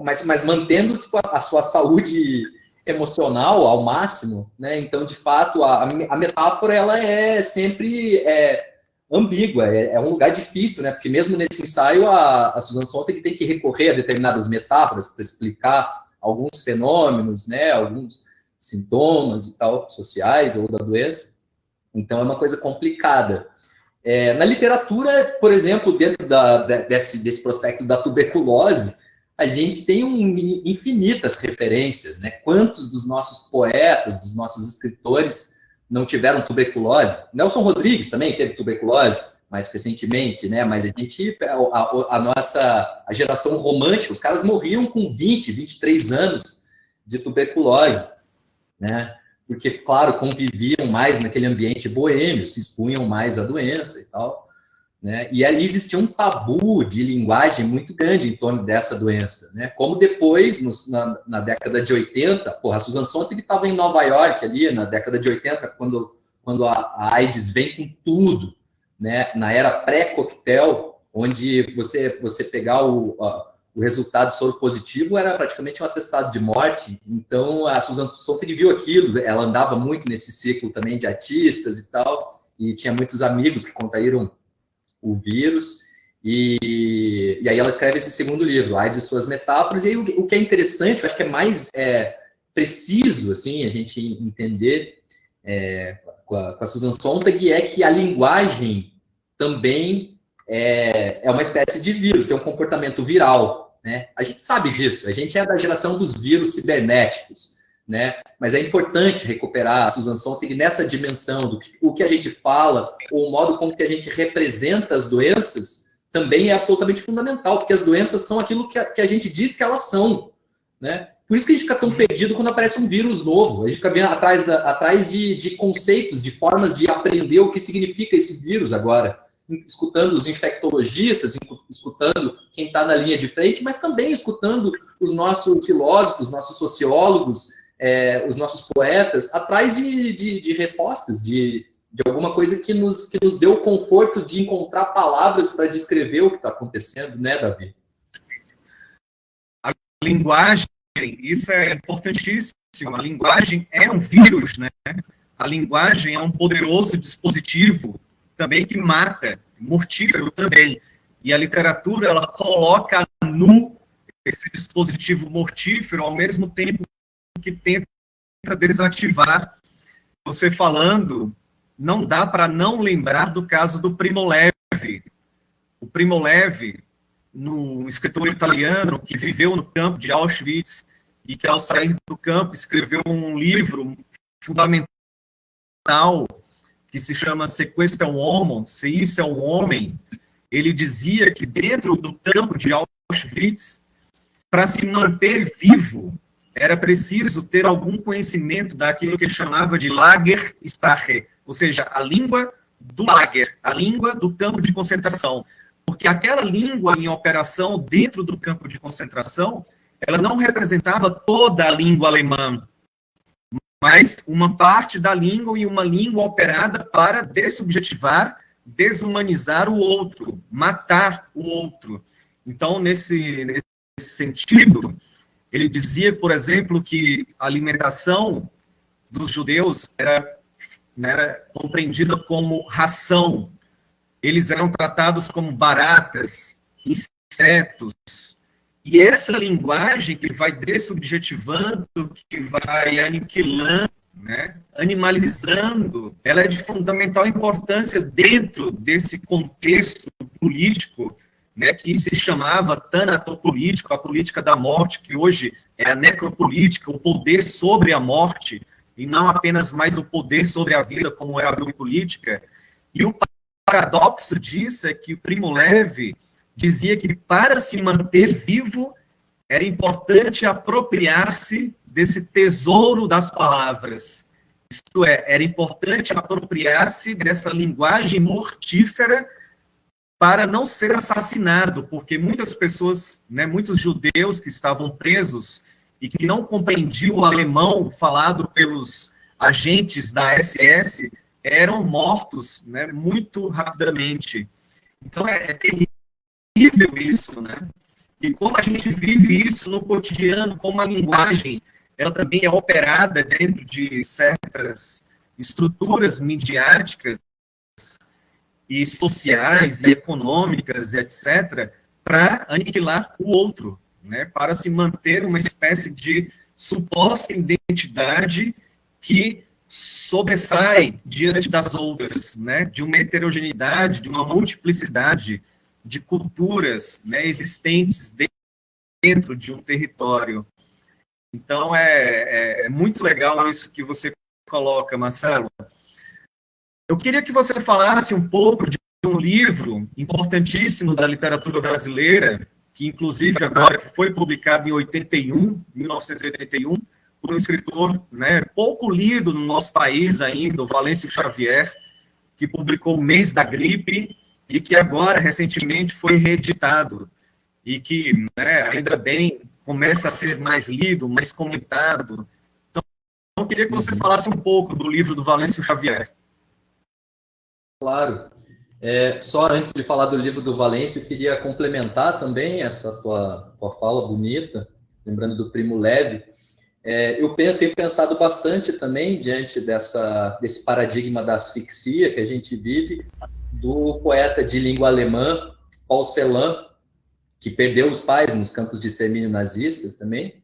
Mas mantendo tipo, a sua saúde emocional ao máximo, né? Então, de fato, a metáfora ela é sempre ambígua, é um lugar difícil, né? Porque mesmo nesse ensaio, a Susan Sontag tem que recorrer a determinadas metáforas para explicar alguns fenômenos, né? Alguns sintomas e tal, sociais ou da doença. Então, é uma coisa complicada. Na literatura, por exemplo, dentro desse prospecto da tuberculose, a gente tem infinitas referências, né? Quantos dos nossos poetas, dos nossos escritores não tiveram tuberculose? Nelson Rodrigues também teve tuberculose mais recentemente, né? Mas a geração romântica, os caras morriam com 20, 23 anos, de tuberculose, né? Porque, claro, conviviam mais naquele ambiente boêmio, se expunham mais à doença e tal, né? E ali existia um tabu de linguagem muito grande em torno dessa doença, né? Como depois, na década de 80, a Susan Sontag estava em Nova York ali, na década de 80, quando a AIDS vem com tudo, né? Na era pré-coquetel, onde você pegar o resultado soro positivo era praticamente um atestado de morte. Então, a Susan Sontag viu aquilo, ela andava muito nesse ciclo também de artistas e tal, e tinha muitos amigos que contraíram o vírus, e aí ela escreve esse segundo livro, AIDS e suas metáforas, e aí o que é interessante, eu acho que é mais preciso, assim, a gente entender com a Susan Sontag, é que a linguagem também é uma espécie de vírus, tem um comportamento viral, né? A gente sabe disso, a gente é da geração dos vírus cibernéticos, né? Mas é importante recuperar a Susan Sontag nessa dimensão do que o que a gente fala, ou o modo como que a gente representa as doenças, também é absolutamente fundamental, porque as doenças são aquilo que a gente diz que elas são, né? Por isso que a gente fica tão perdido quando aparece um vírus novo. A gente fica vendo atrás de conceitos, de formas de aprender o que significa esse vírus agora. Escutando os infectologistas, escutando quem está na linha de frente, mas também escutando os nossos filósofos, nossos sociólogos, os nossos poetas, atrás de respostas, de alguma coisa que nos dê o conforto de encontrar palavras para descrever o que está acontecendo, né, Davi? A linguagem, isso é importantíssimo. A linguagem é um vírus, né? A linguagem é um poderoso dispositivo também que mata, mortífero também. E a literatura, ela coloca nu esse dispositivo mortífero ao mesmo tempo que tenta desativar. Você falando, não dá para não lembrar do caso do Primo Levi. O Primo Levi, um escritor italiano que viveu no campo de Auschwitz e que, ao sair do campo, escreveu um livro fundamental que se chama Se Questo è un Uomo, Se Isso é um Homem. Ele dizia que dentro do campo de Auschwitz, para se manter vivo, era preciso ter algum conhecimento daquilo que ele chamava de Lagersprache, ou seja, a língua do lager, a língua do campo de concentração. Porque aquela língua em operação dentro do campo de concentração, ela não representava toda a língua alemã, mas uma parte da língua e uma língua operada para dessubjetivar, desumanizar o outro, matar o outro. Então, nesse sentido, ele dizia, por exemplo, que a alimentação dos judeus era compreendida como ração. Eles eram tratados como baratas, insetos. E essa linguagem que vai dessubjetivando, que vai aniquilando, né, animalizando, ela é de fundamental importância dentro desse contexto político, né, que se chamava tanatopolítico, a política da morte, que hoje é a necropolítica, o poder sobre a morte, e não apenas mais o poder sobre a vida, como é a biopolítica. E o paradoxo disso é que o Primo Levi dizia que para se manter vivo era importante apropriar-se desse tesouro das palavras. Isto é, era importante apropriar-se dessa linguagem mortífera para não ser assassinado, porque muitas pessoas, né, muitos judeus que estavam presos e que não compreendiam o alemão falado pelos agentes da SS eram mortos, né, muito rapidamente. Então é terrível isso, né? E como a gente vive isso no cotidiano, como a linguagem, ela também é operada dentro de certas estruturas midiáticas e sociais e econômicas, etc., para aniquilar o outro, né? Para se manter uma espécie de suposta identidade que sobressai diante das outras, né? De uma heterogeneidade, de uma multiplicidade de culturas, né, existentes dentro de um território. Então, é muito legal isso que você coloca, Marcelo. Eu queria que você falasse um pouco de um livro importantíssimo da literatura brasileira, que inclusive agora que foi publicado em 1981, por um escritor, né, pouco lido no nosso país ainda, o Valêncio Xavier, que publicou O Mês da Gripe, e que agora, recentemente, foi reeditado, e que, né, ainda bem, começa a ser mais lido, mais comentado. Então, eu queria que você falasse um pouco do livro do Valêncio Xavier. Claro. Só antes de falar do livro do Valêncio, eu queria complementar também essa tua fala bonita, lembrando do Primo Levi. Eu tenho pensado bastante também, diante desse paradigma da asfixia que a gente vive, do poeta de língua alemã, Paul Celan, que perdeu os pais nos campos de extermínio nazistas também,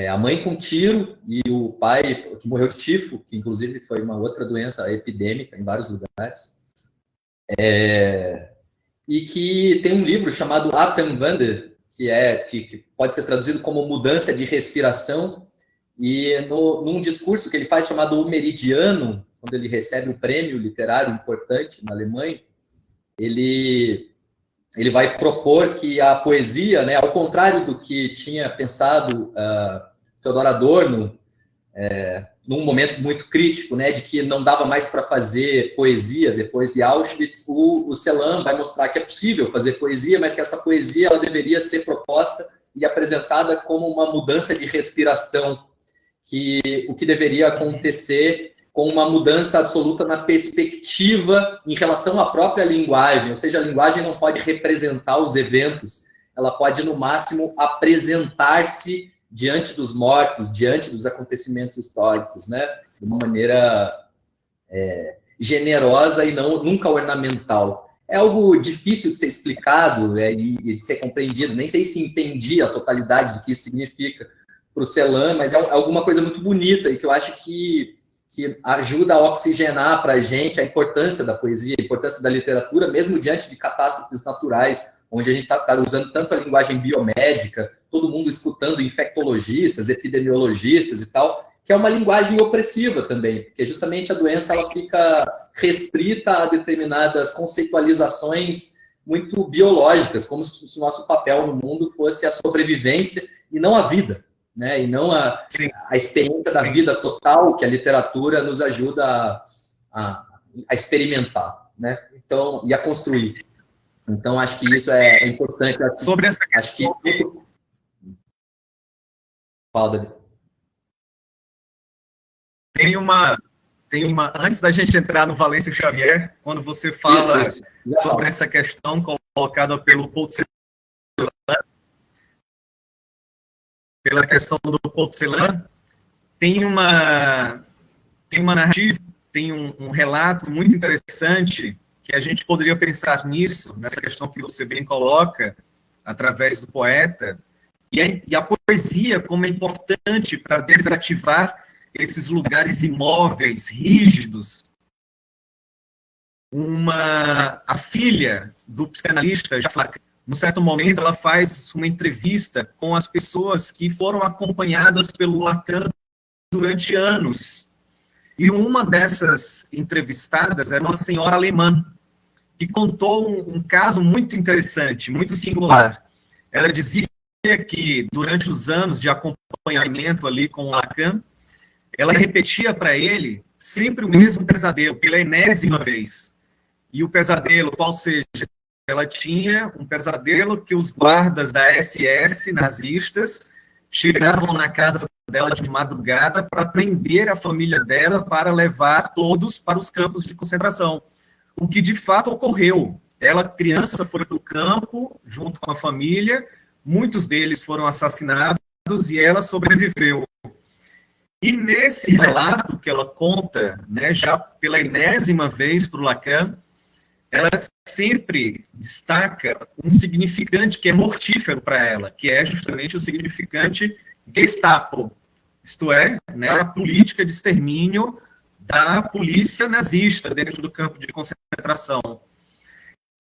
a mãe com tiro e o pai que morreu de tifo, que inclusive foi uma outra doença epidêmica em vários lugares, e que tem um livro chamado Atemwandel, que pode ser traduzido como mudança de respiração, e num discurso que ele faz chamado O Meridiano, quando ele recebe um prêmio literário importante na Alemanha, ele vai propor que a poesia, né, ao contrário do que tinha pensado Theodor Adorno, num momento muito crítico, né, de que não dava mais para fazer poesia depois de Auschwitz, o Celan vai mostrar que é possível fazer poesia, mas que essa poesia ela deveria ser proposta e apresentada como uma mudança de respiração, o que deveria acontecer com uma mudança absoluta na perspectiva em relação à própria linguagem, ou seja, a linguagem não pode representar os eventos, ela pode, no máximo, apresentar-se diante dos mortos, diante dos acontecimentos históricos, né? De uma maneira generosa e nunca ornamental. É algo difícil de ser explicado e de ser compreendido, nem sei se entendi a totalidade do que isso significa para o Celan, mas é alguma coisa muito bonita e que eu acho que ajuda a oxigenar para a gente a importância da poesia, a importância da literatura, mesmo diante de catástrofes naturais, onde a gente está usando tanto a linguagem biomédica, todo mundo escutando infectologistas, epidemiologistas e tal, que é uma linguagem opressiva também, porque justamente a doença ela fica restrita a determinadas conceitualizações muito biológicas, como se o nosso papel no mundo fosse a sobrevivência e não a vida, né? E não a experiência da vida total que a literatura nos ajuda a experimentar, né? Então, e a construir. Então, acho que isso é importante. Sobre essa acho que fala, David. Tem uma, antes da gente entrar no Valêncio Xavier, quando você fala Isso. sobre essa questão colocada pelo Paul Celan, pela questão do Paul Celan, tem uma narrativa, tem um relato muito interessante que a gente poderia pensar nisso, nessa questão que você bem coloca, através do poeta, e a poesia como é importante para desativar esses lugares imóveis, rígidos. A filha do psicanalista Jacques Lacan, num certo momento, ela faz uma entrevista com as pessoas que foram acompanhadas pelo Lacan durante anos. E uma dessas entrevistadas era uma senhora alemã, que contou um caso muito interessante, muito singular. Ela dizia que, durante os anos de acompanhamento ali com o Lacan, ela repetia para ele sempre o mesmo pesadelo, pela enésima vez. E o pesadelo, qual seja, ela tinha um pesadelo que os guardas da SS nazistas chegavam na casa dela de madrugada para prender a família dela, para levar todos para os campos de concentração. O que de fato ocorreu. Ela, criança, foi para o campo, junto com a família, muitos deles foram assassinados e ela sobreviveu. E nesse relato que ela conta, né, já pela enésima vez para o Lacan, ela sempre destaca um significante que é mortífero para ela, que é justamente o significante Gestapo, isto é, né, a política de extermínio da polícia nazista dentro do campo de concentração.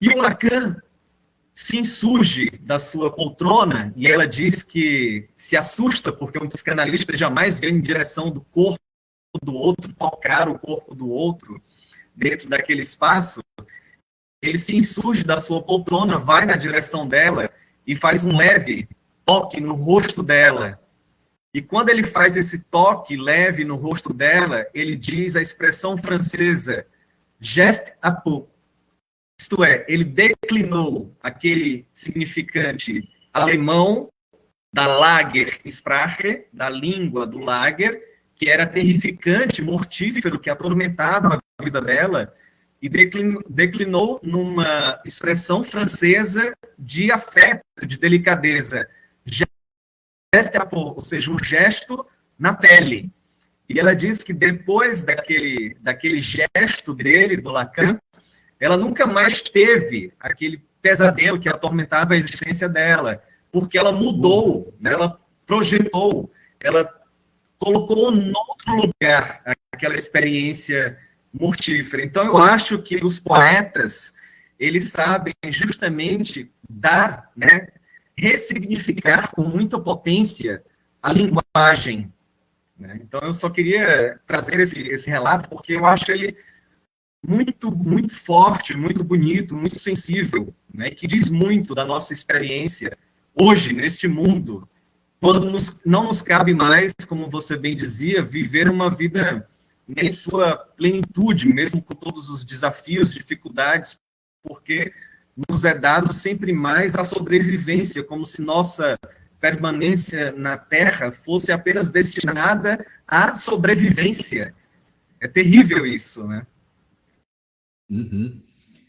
E o Lacan se insurge da sua poltrona, e ela diz que se assusta porque um psicanalista jamais vem em direção do corpo do outro, tocar o corpo do outro dentro daquele espaço. Ele se insurge da sua poltrona, vai na direção dela e faz um leve toque no rosto dela. E quando ele faz esse toque leve no rosto dela, ele diz a expressão francesa, geste à peau. Isto é, ele declinou aquele significante alemão da Lagersprache, da língua do Lager, que era terrificante, mortífero, que atormentava a vida dela, e declinou numa expressão francesa de afeto, de delicadeza. Ou seja, um gesto na pele. E ela diz que depois daquele gesto dele, do Lacan, ela nunca mais teve aquele pesadelo que atormentava a existência dela, porque ela mudou, ela projetou, ela colocou em outro lugar aquela experiência mortífera. Então, eu acho que os poetas, eles sabem justamente dar, né, ressignificar com muita potência a linguagem. Né? Então, eu só queria trazer esse relato, porque eu acho ele muito, muito forte, muito bonito, muito sensível, né? Que diz muito da nossa experiência hoje, neste mundo, quando não nos cabe mais, como você bem dizia, viver uma vida em sua plenitude, mesmo com todos os desafios, dificuldades, porque nos é dado sempre mais a sobrevivência, como se nossa permanência na Terra fosse apenas destinada à sobrevivência. É terrível isso, né? Uhum.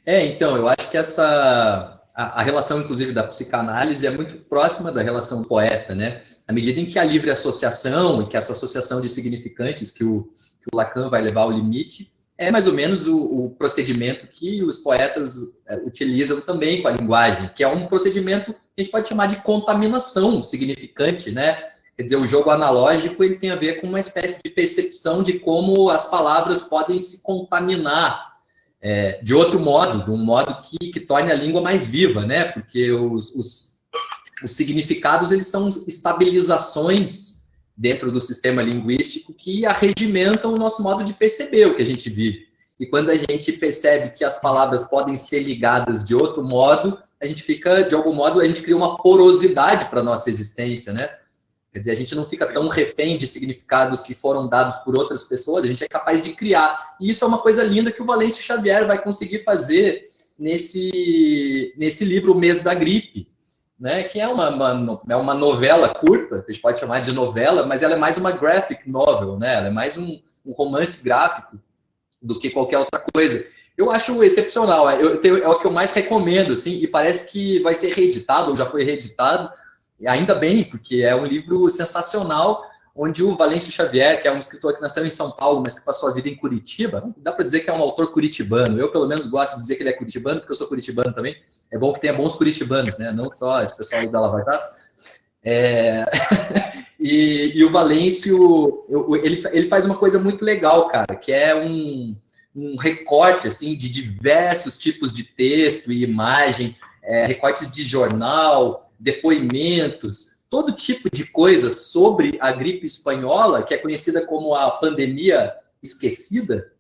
Então, eu acho que a relação, inclusive, da psicanálise é muito próxima da relação do poeta, né? À medida em que a livre associação, e que essa associação de significantes que o Lacan vai levar ao limite, é mais ou menos o procedimento que os poetas utilizam também com a linguagem, que é um procedimento que a gente pode chamar de contaminação significante, né? Quer dizer, o jogo analógico ele tem a ver com uma espécie de percepção de como as palavras podem se contaminar de outro modo, de um modo que torne a língua mais viva, né? Porque os significados eles são estabilizações dentro do sistema linguístico que arregimentam o nosso modo de perceber o que a gente vive. E quando a gente percebe que as palavras podem ser ligadas de outro modo, a gente fica, de algum modo, a gente cria uma porosidade para a nossa existência, né? Quer dizer, a gente não fica tão refém de significados que foram dados por outras pessoas, a gente é capaz de criar. E isso é uma coisa linda que o Valêncio Xavier vai conseguir fazer nesse livro O Mês da Gripe, né, que é uma novela curta, que a gente pode chamar de novela, mas ela é mais uma graphic novel, né? Ela é mais um romance gráfico do que qualquer outra coisa. Eu acho excepcional, é o que eu mais recomendo, assim, e parece que vai ser reeditado, ou já foi reeditado, e ainda bem, porque é um livro sensacional, onde o Valêncio Xavier, que é um escritor que nasceu em São Paulo, mas que passou a vida em Curitiba, dá para dizer que é um autor curitibano. Eu, pelo menos, gosto de dizer que ele é curitibano, porque eu sou curitibano também. É bom que tenha bons curitibanos, né? Não só esse pessoal da Lava Jato. E o Valêncio, ele faz uma coisa muito legal, cara, que é um recorte assim, de diversos tipos de texto e imagem, recortes de jornal, depoimentos, todo tipo de coisa sobre a gripe espanhola, que é conhecida como a pandemia esquecida,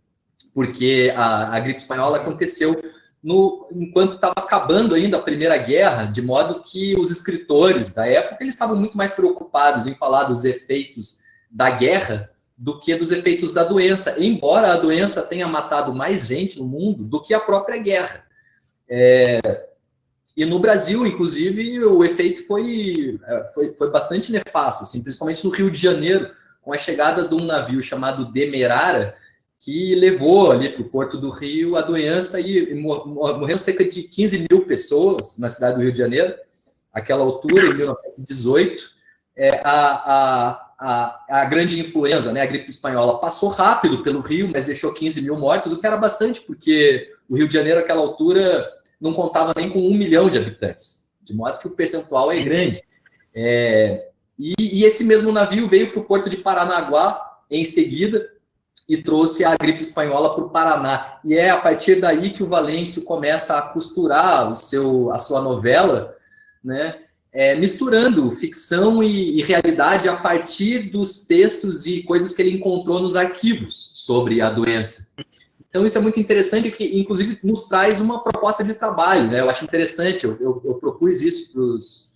porque a gripe espanhola aconteceu enquanto estava acabando ainda a Primeira Guerra, de modo que os escritores da época eles estavam muito mais preocupados em falar dos efeitos da guerra do que dos efeitos da doença, embora a doença tenha matado mais gente no mundo do que a própria guerra. E no Brasil, inclusive, o efeito foi bastante nefasto, assim, principalmente no Rio de Janeiro, com a chegada de um navio chamado Demerara, que levou ali para o Porto do Rio a doença e morreram cerca de 15 mil pessoas na cidade do Rio de Janeiro, àquela altura, em 1918. A grande influenza, né, a gripe espanhola, passou rápido pelo Rio, mas deixou 15 mil mortos, o que era bastante, porque o Rio de Janeiro, àquela altura, não contava nem com 1 milhão de habitantes, de modo que o percentual é grande. E esse mesmo navio veio para o Porto de Paranaguá em seguida e trouxe a gripe espanhola para o Paraná. E é a partir daí que o Valêncio começa a costurar a sua novela, né, misturando ficção e realidade a partir dos textos e coisas que ele encontrou nos arquivos sobre a doença. Então, isso é muito interessante, que, inclusive, nos traz uma proposta de trabalho, né? Eu acho interessante, eu propus isso para os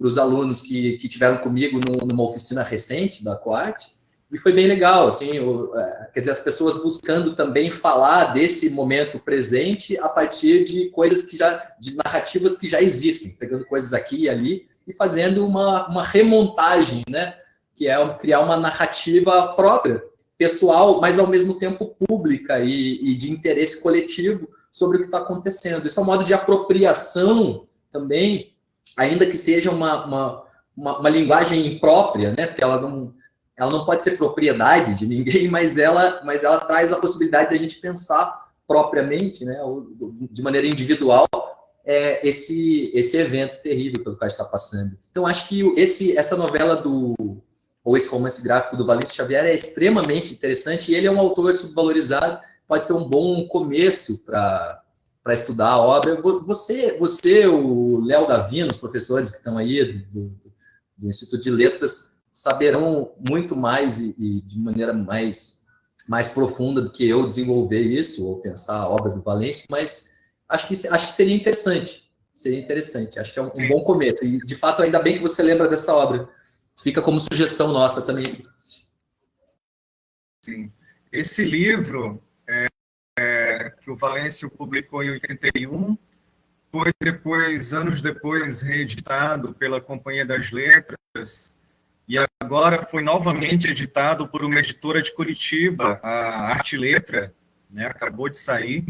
os alunos que tiveram comigo numa oficina recente da Coart, e foi bem legal, assim, quer dizer, as pessoas buscando também falar desse momento presente a partir de coisas de narrativas que já existem, pegando coisas aqui e ali e fazendo uma remontagem, né? Que é criar uma narrativa própria, pessoal, mas ao mesmo tempo pública e de interesse coletivo sobre o que está acontecendo. Isso é um modo de apropriação também, ainda que seja uma linguagem imprópria, né? Porque ela não pode ser propriedade de ninguém, mas ela traz a possibilidade de a gente pensar propriamente, né, de maneira individual, esse evento terrível pelo que a gente está passando. Então, acho que essa novela ou esse romance gráfico do Valêncio Xavier é extremamente interessante, e ele é um autor subvalorizado, pode ser um bom começo para estudar a obra. Você, o Léo Davino, os professores que estão aí do Instituto de Letras, saberão muito mais e de maneira mais profunda do que eu desenvolver isso, ou pensar a obra do Valêncio, mas acho que seria interessante. Acho que é um bom começo. E, de fato, ainda bem que você lembra dessa obra. Fica como sugestão nossa também aqui. Sim. Esse livro, que o Valêncio publicou em 81, foi anos depois, reeditado pela Companhia das Letras, e agora foi novamente editado por uma editora de Curitiba, a Arte e Letra, né, acabou de sair.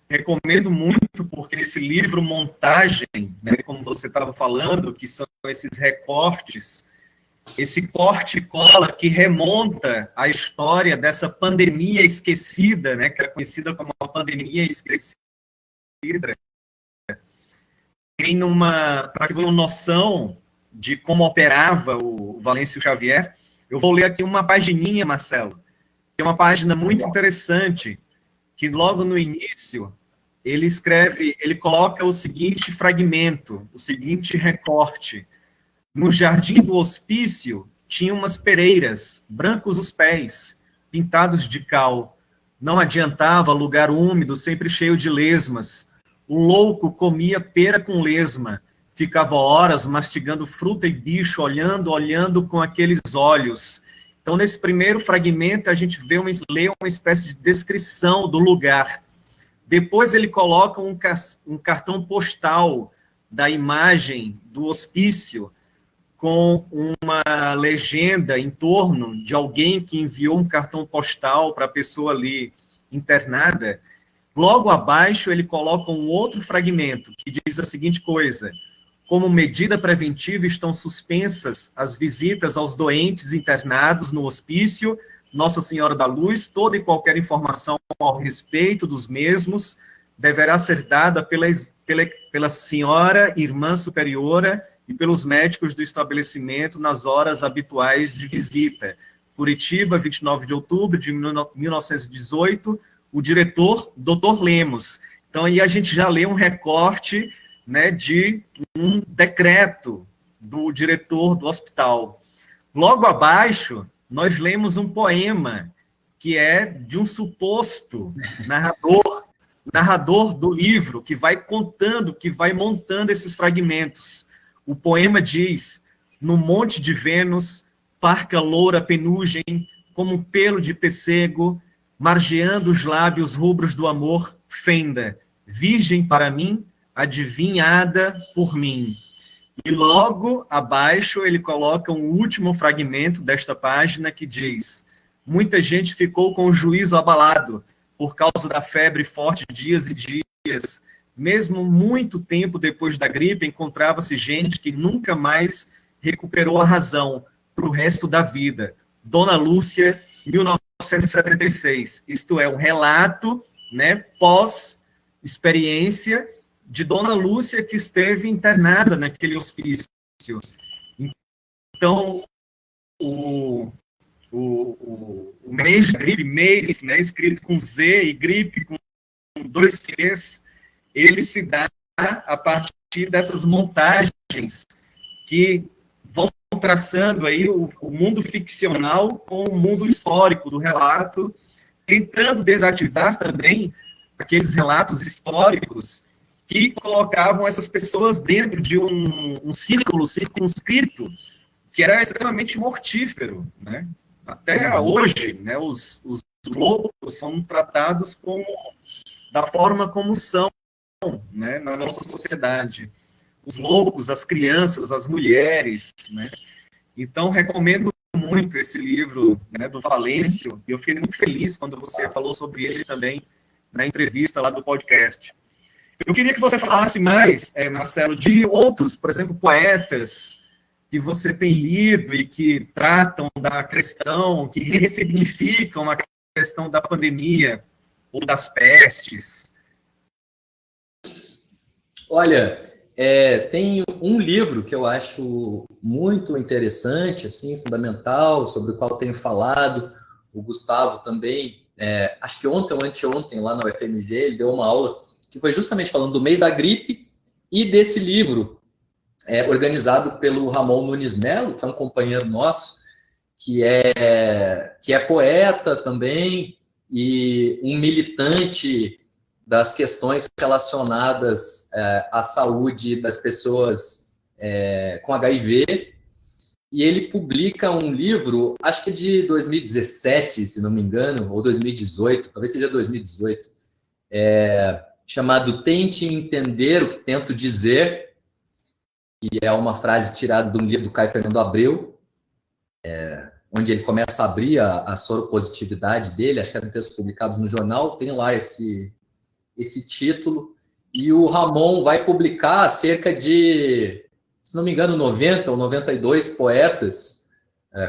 Recomendo muito, porque esse livro montagem, né, como você estava falando, que são esses recortes, esse corte e cola que remonta a história dessa pandemia esquecida, né, que era conhecida como a pandemia esquecida, tem para que tenham noção de como operava o Valêncio Xavier. Eu vou ler aqui uma pagininha, Marcelo, que é uma página muito interessante, que logo no início ele coloca o seguinte fragmento, o seguinte recorte: no jardim do hospício tinha umas pereiras, brancos os pés, pintados de cal. Não adiantava, lugar úmido, sempre cheio de lesmas. O louco comia pera com lesma, ficava horas mastigando fruta e bicho, olhando com aqueles olhos. Então, nesse primeiro fragmento, a gente lê uma espécie de descrição do lugar. Depois ele coloca um cartão postal da imagem do hospício, com uma legenda em torno de alguém que enviou um cartão postal para a pessoa ali internada. Logo abaixo, ele coloca um outro fragmento, que diz a seguinte coisa: como medida preventiva, estão suspensas as visitas aos doentes internados no hospício Nossa Senhora da Luz. Toda e qualquer informação ao respeito dos mesmos deverá ser dada pela senhora irmã superiora e pelos médicos do estabelecimento nas horas habituais de visita. Curitiba, 29 de outubro de 1918, o diretor, Dr. Lemos. Então, aí a gente já lê um recorte, né, de um decreto do diretor do hospital. Logo abaixo, nós lemos um poema que é de um suposto narrador do livro, que vai contando, que vai montando esses fragmentos. O poema diz: no monte de Vênus, parca loura penugem, como um pelo de pêssego, margeando os lábios rubros do amor, fenda, virgem para mim, adivinhada por mim. E logo abaixo ele coloca um último fragmento desta página que diz: muita gente ficou com o juízo abalado por causa da febre forte dias e dias. Mesmo muito tempo depois da gripe, encontrava-se gente que nunca mais recuperou a razão para o resto da vida. Dona Lúcia, 1976. Isto é, um relato, né, pós-experiência de Dona Lúcia, que esteve internada naquele hospício. Então, o mês de gripe, mês, né, escrito com Z, e gripe com 2 T's, ele se dá a partir dessas montagens que vão traçando aí o mundo ficcional com o mundo histórico do relato, tentando desativar também aqueles relatos históricos que colocavam essas pessoas dentro de um círculo circunscrito que era extremamente mortífero, né? Até hoje, né, os loucos são tratados como da forma como são, né, na nossa sociedade. Os loucos, as crianças, as mulheres, né? Então, recomendo muito esse livro, né, do Valêncio, e eu fiquei muito feliz quando você falou sobre ele também na entrevista lá do podcast. Eu queria que você falasse mais, Marcelo, de outros, por exemplo, poetas que você tem lido e que tratam da questão, que ressignificam a questão da pandemia ou das pestes. Olha, tem um livro que eu acho muito interessante, assim, fundamental, sobre o qual tenho falado. O Gustavo também, acho que ontem ou anteontem, lá na UFMG, ele deu uma aula que foi justamente falando do mês da gripe e desse livro, organizado pelo Ramon Nunes Melo, que é um companheiro nosso, que é poeta também e um militante das questões relacionadas à saúde das pessoas com HIV. E ele publica um livro, acho que é de 2017, se não me engano, ou 2018, talvez seja 2018, chamado Tente Entender o que Tento Dizer, que é uma frase tirada de um livro do Caio Fernando Abreu, onde ele começa a abrir a soropositividade dele, acho que eram textos publicados no jornal, tem lá esse título, e o Ramon vai publicar cerca de, se não me engano, 90 ou 92 poetas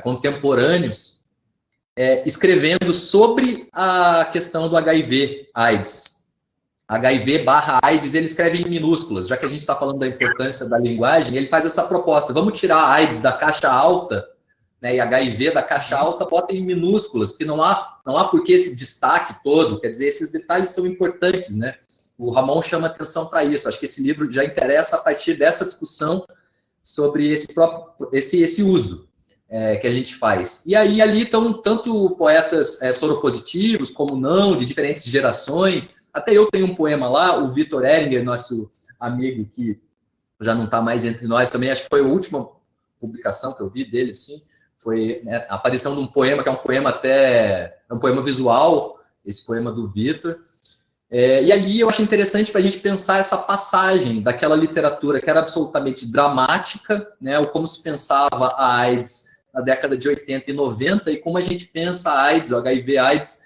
contemporâneos escrevendo sobre a questão do HIV/AIDS. HIV/AIDS, ele escreve em minúsculas, já que a gente está falando da importância da linguagem, ele faz essa proposta, vamos tirar a AIDS da caixa alta, né, e HIV da caixa alta, bota em minúsculas, que não há por que esse destaque todo, quer dizer, esses detalhes são importantes, né? O Ramon chama atenção para isso, acho que esse livro já interessa a partir dessa discussão sobre esse uso que a gente faz. E aí ali estão tanto poetas soropositivos, como não, de diferentes gerações. Até eu tenho um poema lá, o Vitor Eringer, nosso amigo que já não está mais entre nós também, acho que foi a última publicação que eu vi dele, assim, foi a aparição de um poema, que é um poema um poema visual, esse poema do Vitor. E ali eu acho interessante para a gente pensar essa passagem daquela literatura que era absolutamente dramática, né, ou como se pensava a AIDS na década de 80 e 90, e como a gente pensa a AIDS, o HIV/AIDS,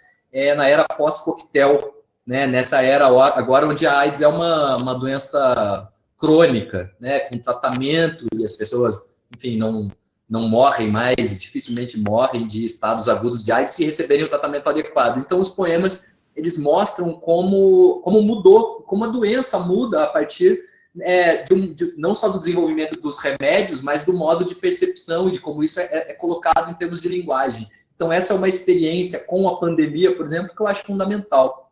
na era pós-coquetel, né, nessa era agora onde a AIDS é uma doença crônica, né, com tratamento, e as pessoas, enfim, não morrem mais, dificilmente morrem de estados agudos de AIDS se receberem o tratamento adequado. Então, os poemas, eles mostram como mudou, como a doença muda a partir não só do desenvolvimento dos remédios, mas do modo de percepção e de como isso é colocado em termos de linguagem. Então, essa é uma experiência com a pandemia, por exemplo, que eu acho fundamental,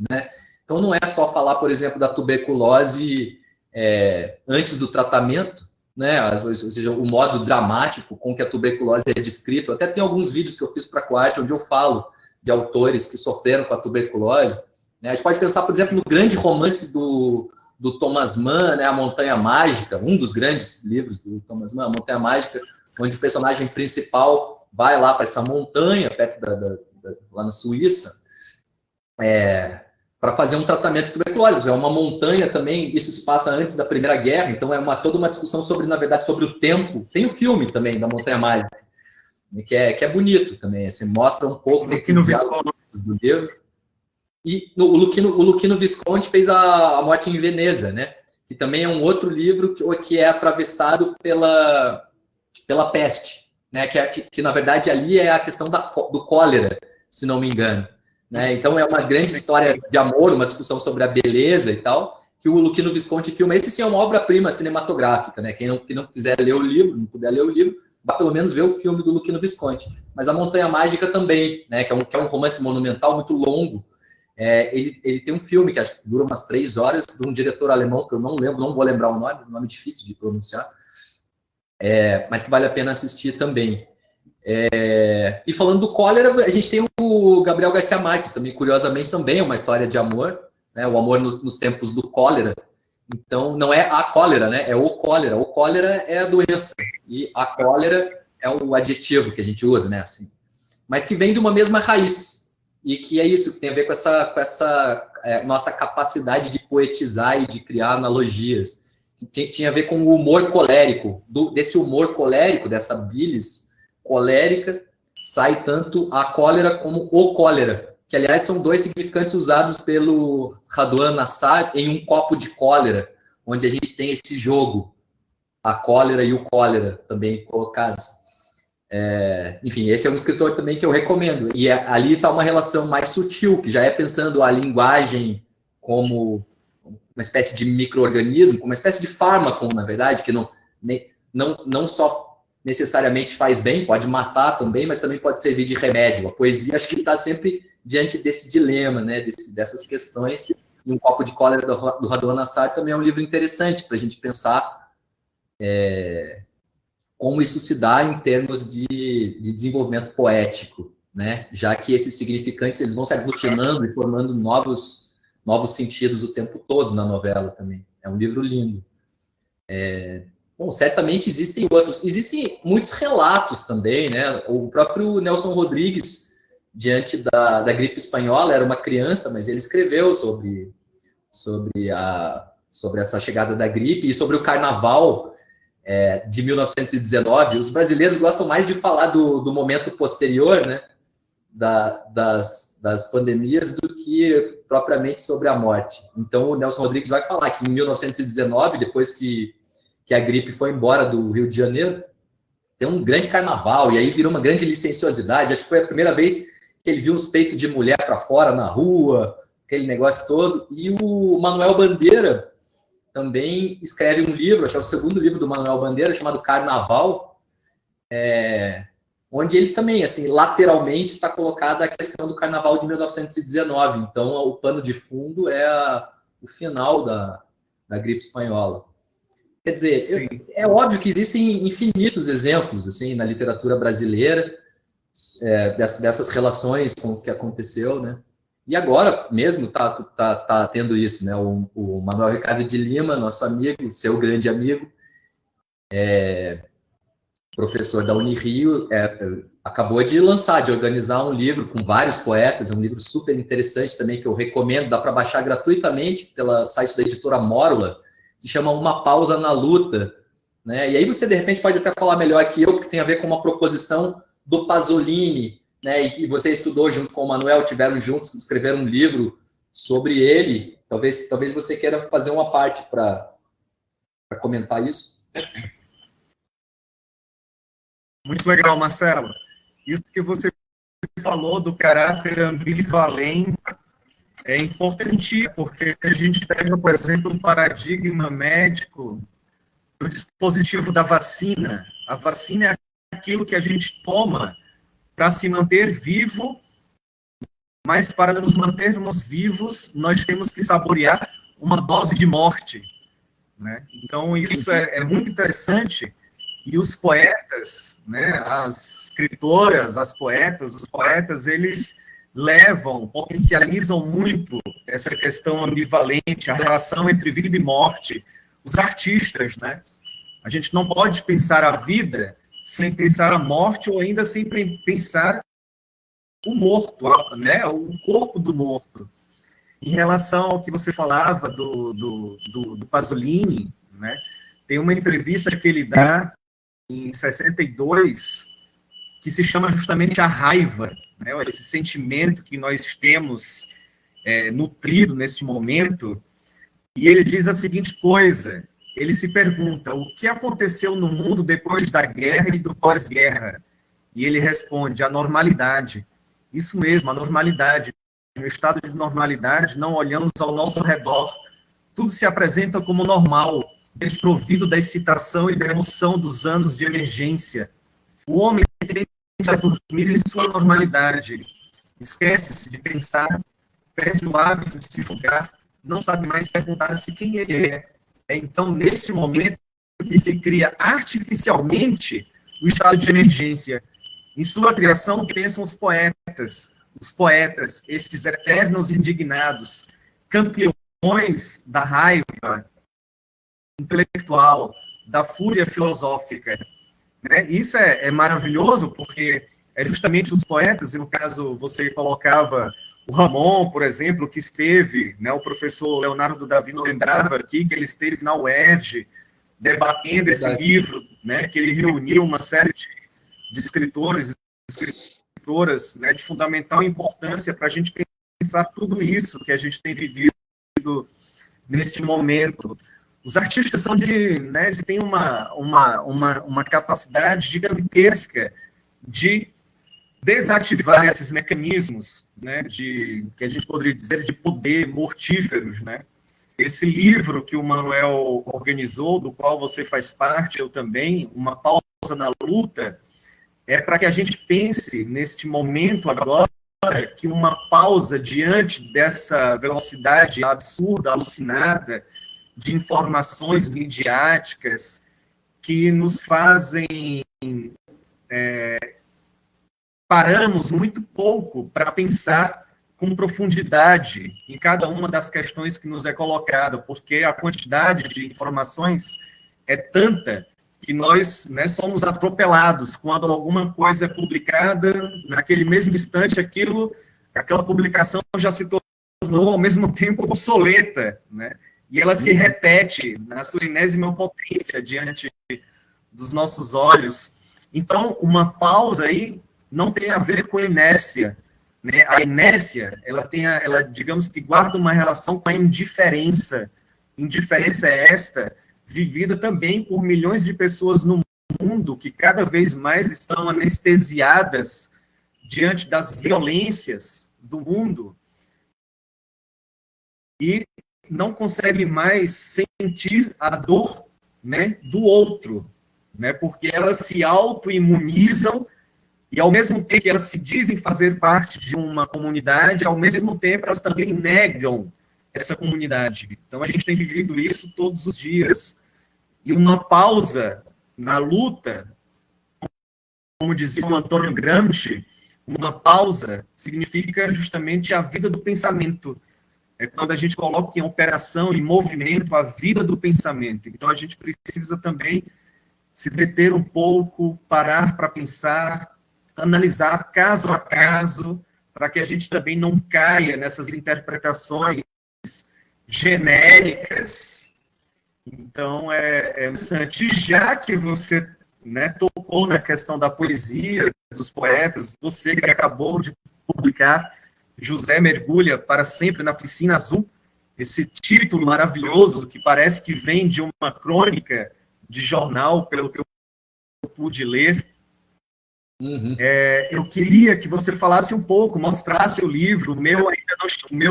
né? Então, não é só falar, por exemplo, da tuberculose antes do tratamento, né? Ou seja, o modo dramático com que a tuberculose é descrito. Até tem alguns vídeos que eu fiz para a Quarte, onde eu falo de autores que sofreram com a tuberculose, né? A gente pode pensar, por exemplo, no grande romance do Thomas Mann, né? A Montanha Mágica, um dos grandes livros do Thomas Mann, A Montanha Mágica, onde o personagem principal vai lá para essa montanha, perto lá na Suíça, para fazer um tratamento de tuberculose. É uma montanha também, isso se passa antes da Primeira Guerra, então toda uma discussão sobre, na verdade, sobre o tempo. Tem o filme também da Montanha Mágica, que é bonito também, assim, mostra um pouco do livro. E o Luchino Visconti fez a Morte em Veneza, né? Que também é um outro livro que é atravessado pela peste, né? Que na verdade ali é a questão do cólera, se não me engano, né? Então é uma grande história de amor, uma discussão sobre a beleza e tal, que o Luchino Visconti filma. Esse sim é uma obra-prima cinematográfica, né? Quem não quiser ler o livro, não puder ler o livro, vai pelo menos ver o filme do Luchino Visconti. Mas a Montanha Mágica também, né? Que é um romance monumental muito longo. Ele tem um filme que acho que dura umas 3 horas, de um diretor alemão, que eu não lembro, não vou lembrar o nome difícil de pronunciar, mas que vale a pena assistir também. E falando do cólera, a gente tem o Gabriel Garcia Marques, também, curiosamente, também é uma história de amor, né, o amor nos tempos do cólera, Então, não é a cólera, né? É o cólera. O cólera é a doença. E a cólera é o adjetivo que a gente usa, né? Assim. Mas que vem de uma mesma raiz. E que é isso, que tem a ver com essa nossa capacidade de poetizar e de criar analogias. Que tinha a ver com o humor colérico. Desse humor colérico, dessa bilis colérica, sai tanto a cólera como o cólera. Que, aliás, são dois significantes usados pelo Radwan Nassar em Um Copo de Cólera, onde a gente tem esse jogo, a cólera e o cólera também colocados. Enfim, esse é um escritor também que eu recomendo. E ali está uma relação mais sutil, que já é pensando a linguagem como uma espécie de micro-organismo, como uma espécie de fármaco, na verdade, que não só necessariamente faz bem, pode matar também, mas também pode servir de remédio. A poesia, acho que está sempre diante desse dilema, né, dessas questões. E Um Copo de Cólera, do Radwan Nassar, também é um livro interessante para a gente pensar como isso se dá em termos de desenvolvimento poético, né? Já que esses significantes eles vão se aglutinando e formando novos sentidos o tempo todo na novela também. É um livro lindo. Bom, certamente existem outros. Existem muitos relatos também, né? O próprio Nelson Rodrigues, diante da gripe espanhola, era uma criança, mas ele escreveu sobre essa chegada da gripe e sobre o carnaval de 1919. Os brasileiros gostam mais de falar do momento posterior, né, das pandemias, do que propriamente sobre a morte. Então, o Nelson Rodrigues vai falar que em 1919, depois que a gripe foi embora do Rio de Janeiro, tem um grande carnaval, e aí virou uma grande licenciosidade. Acho que foi a primeira vez que ele viu uns peitos de mulher para fora, na rua, aquele negócio todo. E o Manuel Bandeira também escreve um livro, acho que é o segundo livro do Manuel Bandeira, chamado Carnaval, onde ele também, assim, lateralmente está colocada a questão do Carnaval de 1919. Então, o pano de fundo é o final da gripe espanhola. Quer dizer, é óbvio que existem infinitos exemplos, assim, na literatura brasileira, dessas relações com o que aconteceu, né? E agora mesmo tá tendo isso, né? O Manuel Ricardo de Lima, nosso amigo, seu grande amigo, professor da Unirio, acabou de organizar um livro com vários poetas, um livro super interessante também, que eu recomendo, dá para baixar gratuitamente pelo site da editora Mórula, que chama Uma Pausa na Luta, né? E aí você, de repente, pode até falar melhor que eu, porque tem a ver com uma proposição do Pasolini, né, e que você estudou junto com o Manuel, tiveram juntos, escreveram um livro sobre ele. Talvez você queira fazer uma parte para comentar isso. Muito legal, Marcelo. Isso que você falou do caráter ambivalente é importante, porque a gente pega, por exemplo, um paradigma médico do dispositivo da vacina. A vacina é aquilo que a gente toma para se manter vivo, mas para nos mantermos vivos, nós temos que saborear uma dose de morte, né? Então, isso é muito interessante. E os poetas, né, as escritoras, os poetas, eles potencializam muito essa questão ambivalente, a relação entre vida e morte. Os artistas, né? A gente não pode pensar a vida sem pensar a morte, ou ainda sem pensar o morto, né? O corpo do morto. Em relação ao que você falava do Pasolini, né? Tem uma entrevista que ele dá em 62, que se chama justamente A Raiva, né? Esse sentimento que nós temos nutrido neste momento, e ele diz a seguinte coisa: ele se pergunta, o que aconteceu no mundo depois da guerra e do pós-guerra? E ele responde, a normalidade. Isso mesmo, a normalidade. No estado de normalidade, não olhamos ao nosso redor. Tudo se apresenta como normal, desprovido da excitação e da emoção dos anos de emergência. O homem tende a dormir em sua normalidade. Esquece-se de pensar, perde o hábito de se julgar, não sabe mais perguntar-se quem ele é. É então, neste momento, que se cria artificialmente o estado de emergência. Em sua criação, pensam os poetas, estes eternos indignados, campeões da raiva, intelectual, da fúria filosófica, né? Isso é maravilhoso, porque é justamente os poetas, e no caso você colocava o Ramon, por exemplo, que esteve, né, o professor Leonardo Davi não lembrava aqui, que ele esteve na UERJ, debatendo esse livro, né, que ele reuniu uma série de escritores e escritoras, né, de fundamental importância para a gente pensar tudo isso que a gente tem vivido neste momento. Os artistas são né, eles têm uma capacidade gigantesca de desativar esses mecanismos, né, que a gente poderia dizer de poder mortíferos, né? Esse livro que o Manuel organizou, do qual você faz parte, eu também, Uma Pausa na Luta, é para que a gente pense neste momento agora que uma pausa diante dessa velocidade absurda, alucinada, de informações midiáticas que nos fazem paramos muito pouco para pensar com profundidade em cada uma das questões que nos é colocada, porque a quantidade de informações é tanta que nós, né, somos atropelados quando alguma coisa é publicada, naquele mesmo instante aquela publicação já se tornou ao mesmo tempo obsoleta, né? E ela se repete na sua enésima potência diante dos nossos olhos. Então, uma pausa aí não tem a ver com inércia, né? A inércia, ela, digamos que guarda uma relação com a indiferença. Indiferença é esta, vivida também por milhões de pessoas no mundo que cada vez mais estão anestesiadas diante das violências do mundo e não conseguem mais sentir a dor, né, do outro, né, porque elas se autoimunizam e, ao mesmo tempo que elas se dizem fazer parte de uma comunidade, ao mesmo tempo elas também negam essa comunidade. Então, a gente tem vivido isso todos os dias. E uma pausa na luta, como dizia o Antônio Gramsci, uma pausa significa justamente a vida do pensamento. É quando a gente coloca em operação, em movimento, a vida do pensamento. Então, a gente precisa também se deter um pouco, parar para pensar, analisar caso a caso, para que a gente também não caia nessas interpretações genéricas. Então, é interessante, já que você, né, tocou na questão da poesia, dos poetas, você que acabou de publicar José Mergulha para Sempre na Piscina Azul, esse título maravilhoso que parece que vem de uma crônica de jornal, pelo que eu pude ler. Uhum. Eu queria que você falasse um pouco, mostrasse o livro. O meu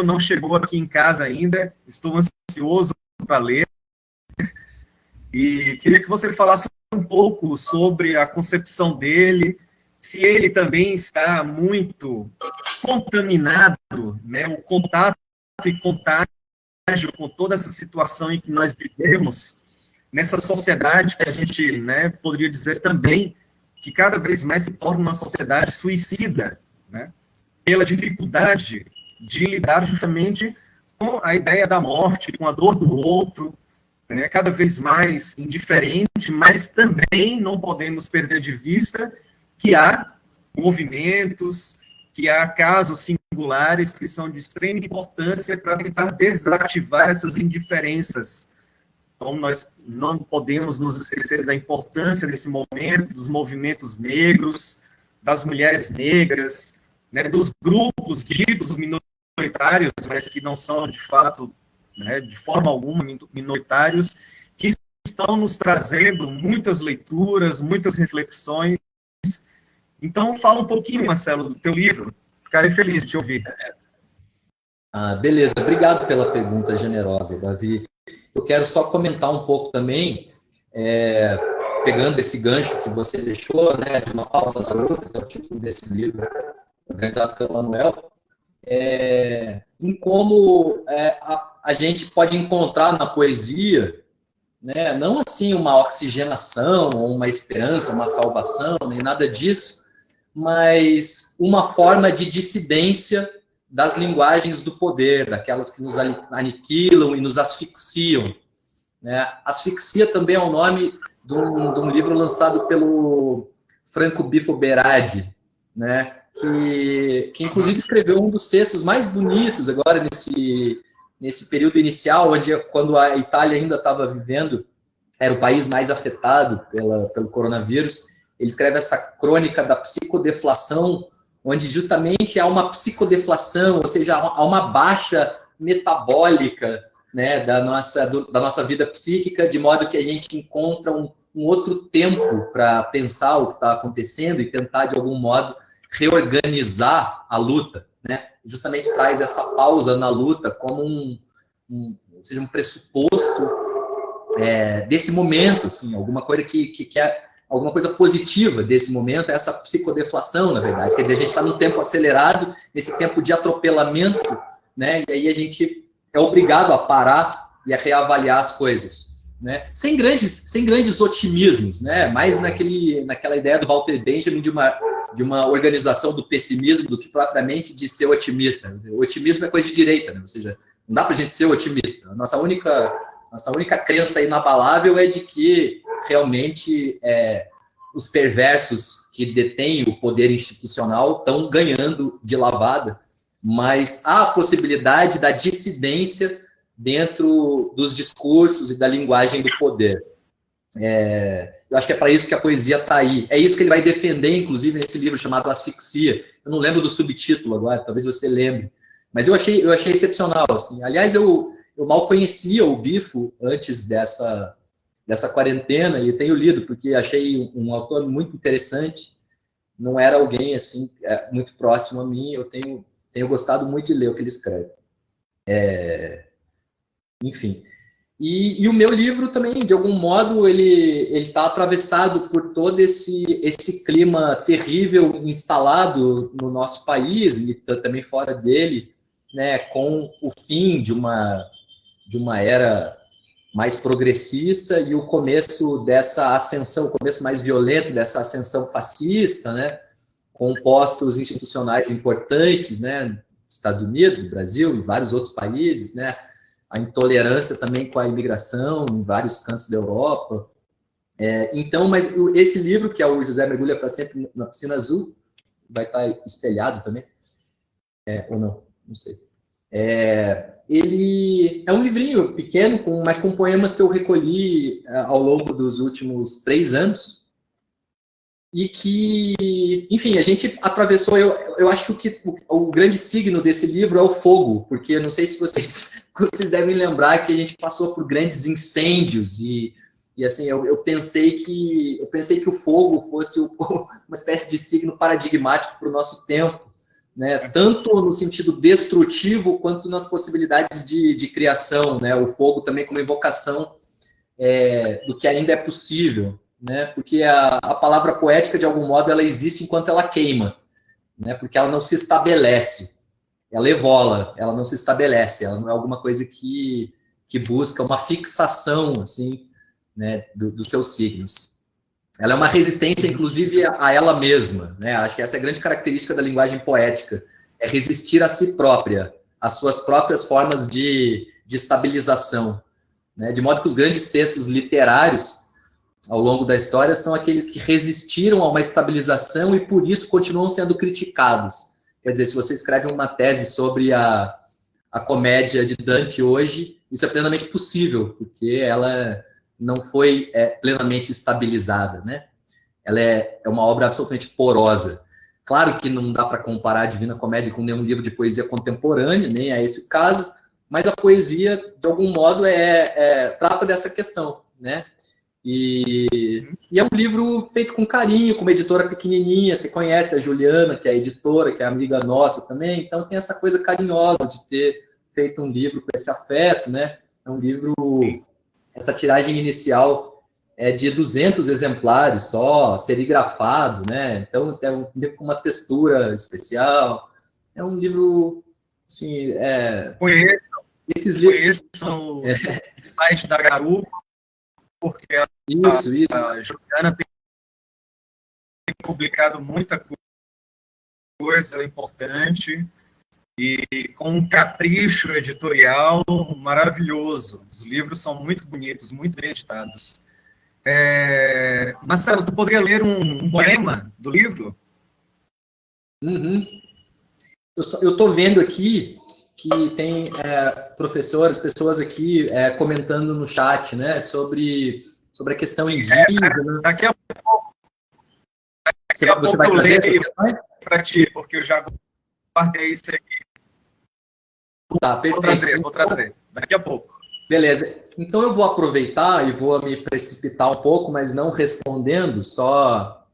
não chegou aqui em casa ainda, estou ansioso para ler. E queria que você falasse um pouco sobre a concepção dele, se ele também está muito contaminado, né, o contato e contágio com toda essa situação em que nós vivemos, nessa sociedade que a gente, né, poderia dizer também que cada vez mais se torna uma sociedade suicida, né, pela dificuldade de lidar justamente com a ideia da morte, com a dor do outro, né, cada vez mais indiferente, mas também não podemos perder de vista que há movimentos, que há casos singulares que são de extrema importância para tentar desativar essas indiferenças. Então, nós não podemos nos esquecer da importância desse momento, dos movimentos negros, das mulheres negras, né, dos grupos ditos minoritários, mas que não são, de fato, né, de forma alguma minoritários, que estão nos trazendo muitas leituras, muitas reflexões. Então, fala um pouquinho, Marcelo, do teu livro. Ficarei feliz de te ouvir. Beleza. Obrigado pela pergunta generosa, Davi. Eu quero só comentar um pouco também, pegando esse gancho que você deixou, né, de Uma Pausa na Luta, que é o título desse livro, organizado pelo Manuel, em como a gente pode encontrar na poesia, né, não assim uma oxigenação, ou uma esperança, uma salvação, nem nada disso, mas uma forma de dissidência das linguagens do poder, daquelas que nos aniquilam e nos asfixiam, né? Asfixia também é o nome de um livro lançado pelo Franco Bifo Berardi, né? Que inclusive escreveu um dos textos mais bonitos agora nesse período inicial, quando a Itália ainda estava vivendo, era o país mais afetado pelo coronavírus. Ele escreve essa crônica da psicodeflação, onde justamente há uma psicodeflação, ou seja, há uma baixa metabólica, né, da nossa vida psíquica, de modo que a gente encontra um outro tempo para pensar o que está acontecendo e tentar, de algum modo, reorganizar a luta, né? Justamente traz essa pausa na luta como um pressuposto desse momento, assim, alguma coisa que é alguma coisa positiva desse momento, é essa psicodeflação, na verdade. Quer dizer, a gente está num tempo acelerado, nesse tempo de atropelamento, né? E aí a gente é obrigado a parar e a reavaliar as coisas, né? Sem grandes otimismos, né? Mais naquela ideia do Walter Benjamin de uma organização do pessimismo do que propriamente de ser otimista. O otimismo é coisa de direita, né? Ou seja, não dá para a gente ser otimista. A nossa única crença inabalável é de que realmente os perversos que detêm o poder institucional estão ganhando de lavada, mas há a possibilidade da dissidência dentro dos discursos e da linguagem do poder. Eu acho que é para isso que a poesia está aí. É isso que ele vai defender, inclusive, nesse livro chamado Asfixia. Eu não lembro do subtítulo agora, talvez você lembre. Mas eu achei excepcional. Assim. Aliás, eu mal conhecia o Bifo antes dessa quarentena e tenho lido, porque achei um autor muito interessante. Não era alguém assim muito próximo a mim. Eu tenho gostado muito de ler o que ele escreve. Enfim. E o meu livro também, de algum modo, ele está atravessado por todo esse clima terrível instalado no nosso país e também fora dele, né, com o fim de uma era mais progressista e o começo dessa ascensão, o começo mais violento dessa ascensão fascista, né, com postos institucionais importantes, né, Estados Unidos, Brasil e vários outros países, né, a intolerância também com a imigração em vários cantos da Europa. Então, mas esse livro, que é o José Mergulha para Sempre na Piscina Azul, vai estar espelhado também, ou não sei. Ele é um livrinho pequeno, mas com poemas que eu recolhi ao longo dos últimos 3 anos, e que, enfim, a gente atravessou, eu acho que o grande signo desse livro é o fogo, porque eu não sei se vocês devem lembrar que a gente passou por grandes incêndios e assim, eu pensei que o fogo fosse uma espécie de signo paradigmático para o nosso tempo, né? Tanto no sentido destrutivo quanto nas possibilidades de criação, né? O fogo também como invocação do que ainda é possível, né? Porque a palavra poética, de algum modo, ela existe enquanto ela queima, né? Porque ela não se estabelece, ela evola, ela não se estabelece, ela não é alguma coisa que busca uma fixação, assim, né, dos seus signos. Ela é uma resistência, inclusive, a ela mesma, né? Acho que essa é a grande característica da linguagem poética, é resistir a si própria, às suas próprias formas de estabilização, né? De modo que os grandes textos literários ao longo da história são aqueles que resistiram a uma estabilização e por isso continuam sendo criticados. Quer dizer, se você escreve uma tese sobre a comédia de Dante hoje, isso é plenamente possível, porque ela não foi plenamente estabilizada, né? Ela é uma obra absolutamente porosa. Claro que não dá para comparar a Divina Comédia com nenhum livro de poesia contemporânea, nem é esse o caso, mas a poesia, de algum modo, trata dessa questão, né? E é um livro feito com carinho, com uma editora pequenininha. Você conhece a Juliana, que é a editora, que é amiga nossa também, então tem essa coisa carinhosa de ter feito um livro com esse afeto, né? É um livro, essa tiragem inicial é de 200 exemplares só, serigrafado, né? Então é um livro com uma textura especial, é um livro, assim, esses livros... Conheçam o site da Garupa, porque a Juliana tem publicado muita coisa importante. e com um capricho editorial maravilhoso. Os livros são muito bonitos, muito bem editados. Marcelo, tu poderia ler um poema do livro? Uhum. Eu estou vendo aqui que tem professores, pessoas aqui comentando no chat, né, sobre a questão indígena. Daqui a pouco Você vai eu trazer leio essa questão? para ti, porque eu já guardei isso aqui. Tá, perfeito. Vou trazer. Daqui a pouco. Beleza. Então eu vou aproveitar e vou me precipitar um pouco, mas não respondendo, só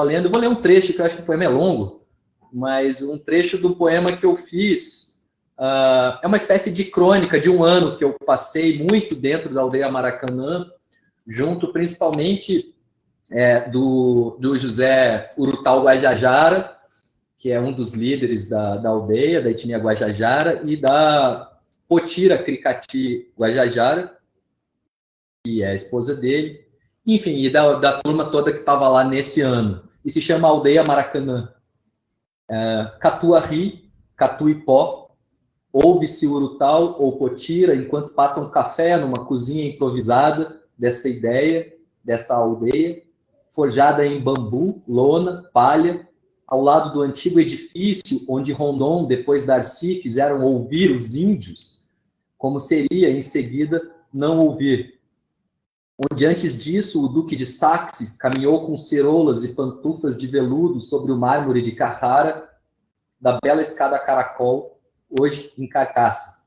lendo. Eu vou ler um trecho, que eu acho que o poema é longo, mas um trecho do poema que eu fiz é uma espécie de crônica de um ano que eu passei muito dentro da aldeia Maracanã, junto principalmente do José Urutau Guajajara, que é um dos líderes da aldeia, da etnia Guajajara, e da Potira Cricati Guajajara, que é a esposa dele, enfim, e da turma toda que estava lá nesse ano. E se chama Aldeia Maracanã. Catuari, Catuipó, ouve-se Urutau ou Potira enquanto passam café numa cozinha improvisada desta ideia, desta aldeia, forjada em bambu, lona, palha, ao lado do antigo edifício onde Rondon, depois Darcy, fizeram ouvir os índios, como seria, em seguida, não ouvir. Onde, antes disso, o Duque de Saxe caminhou com ceroulas e pantufas de veludo sobre o mármore de Carrara, da bela escada caracol, hoje em carcaça.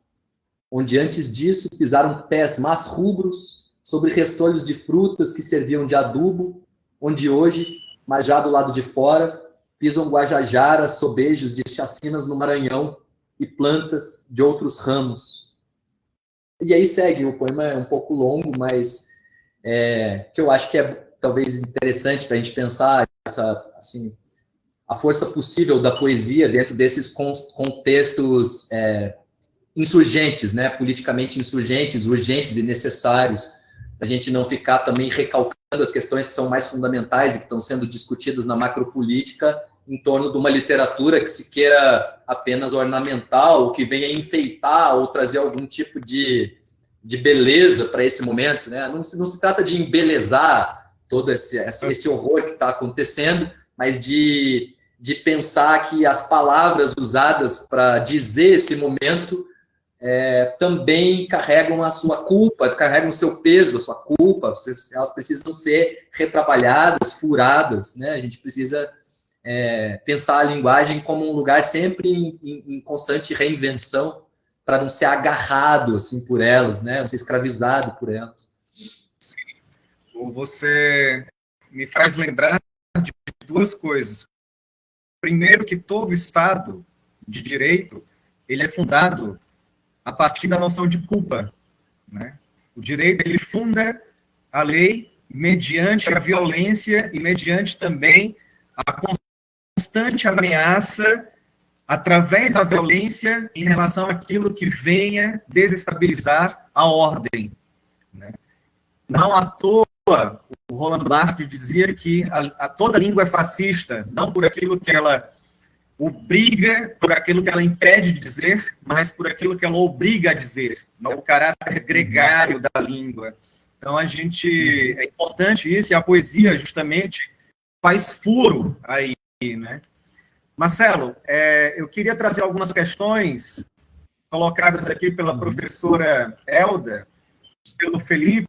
Onde, antes disso, pisaram pés mais rubros sobre restolhos de frutas que serviam de adubo, onde hoje, mas já do lado de fora, pisam guajajaras, sobejos de chacinas no Maranhão e plantas de outros ramos. E aí segue, o poema é um pouco longo, mas que eu acho que é talvez interessante para a gente pensar a força possível da poesia dentro desses contextos insurgentes, né, politicamente insurgentes, urgentes e necessários, a gente não ficar também recalcando as questões que são mais fundamentais e que estão sendo discutidas na macropolítica em torno de uma literatura que se queira apenas ornamental, ou que venha enfeitar ou trazer algum tipo de beleza para esse momento, né? Não se trata de embelezar todo esse horror que está acontecendo, mas de pensar que as palavras usadas para dizer esse momento também carregam a sua culpa, carregam o seu peso, a sua culpa, elas precisam ser retrabalhadas, furadas, né? A gente precisa pensar a linguagem como um lugar sempre em constante reinvenção, para não ser agarrado assim, por elas, né? Não ser escravizado por elas. Sim. Você me faz lembrar de duas coisas. Primeiro, que todo Estado de direito ele é fundado a partir da noção de culpa, né? O direito ele funda a lei mediante a violência e mediante também a constante ameaça através da violência em relação àquilo que venha desestabilizar a ordem, né? Não à toa, o Roland Barthes dizia que toda língua é fascista, não por aquilo que ela obriga, por aquilo que ela impede de dizer, mas por aquilo que ela obriga a dizer, o caráter gregário da língua. Então, é importante isso, e a poesia, justamente, faz furo aí, né? Marcelo, eu queria trazer algumas questões colocadas aqui pela professora Elda, pelo Felipe,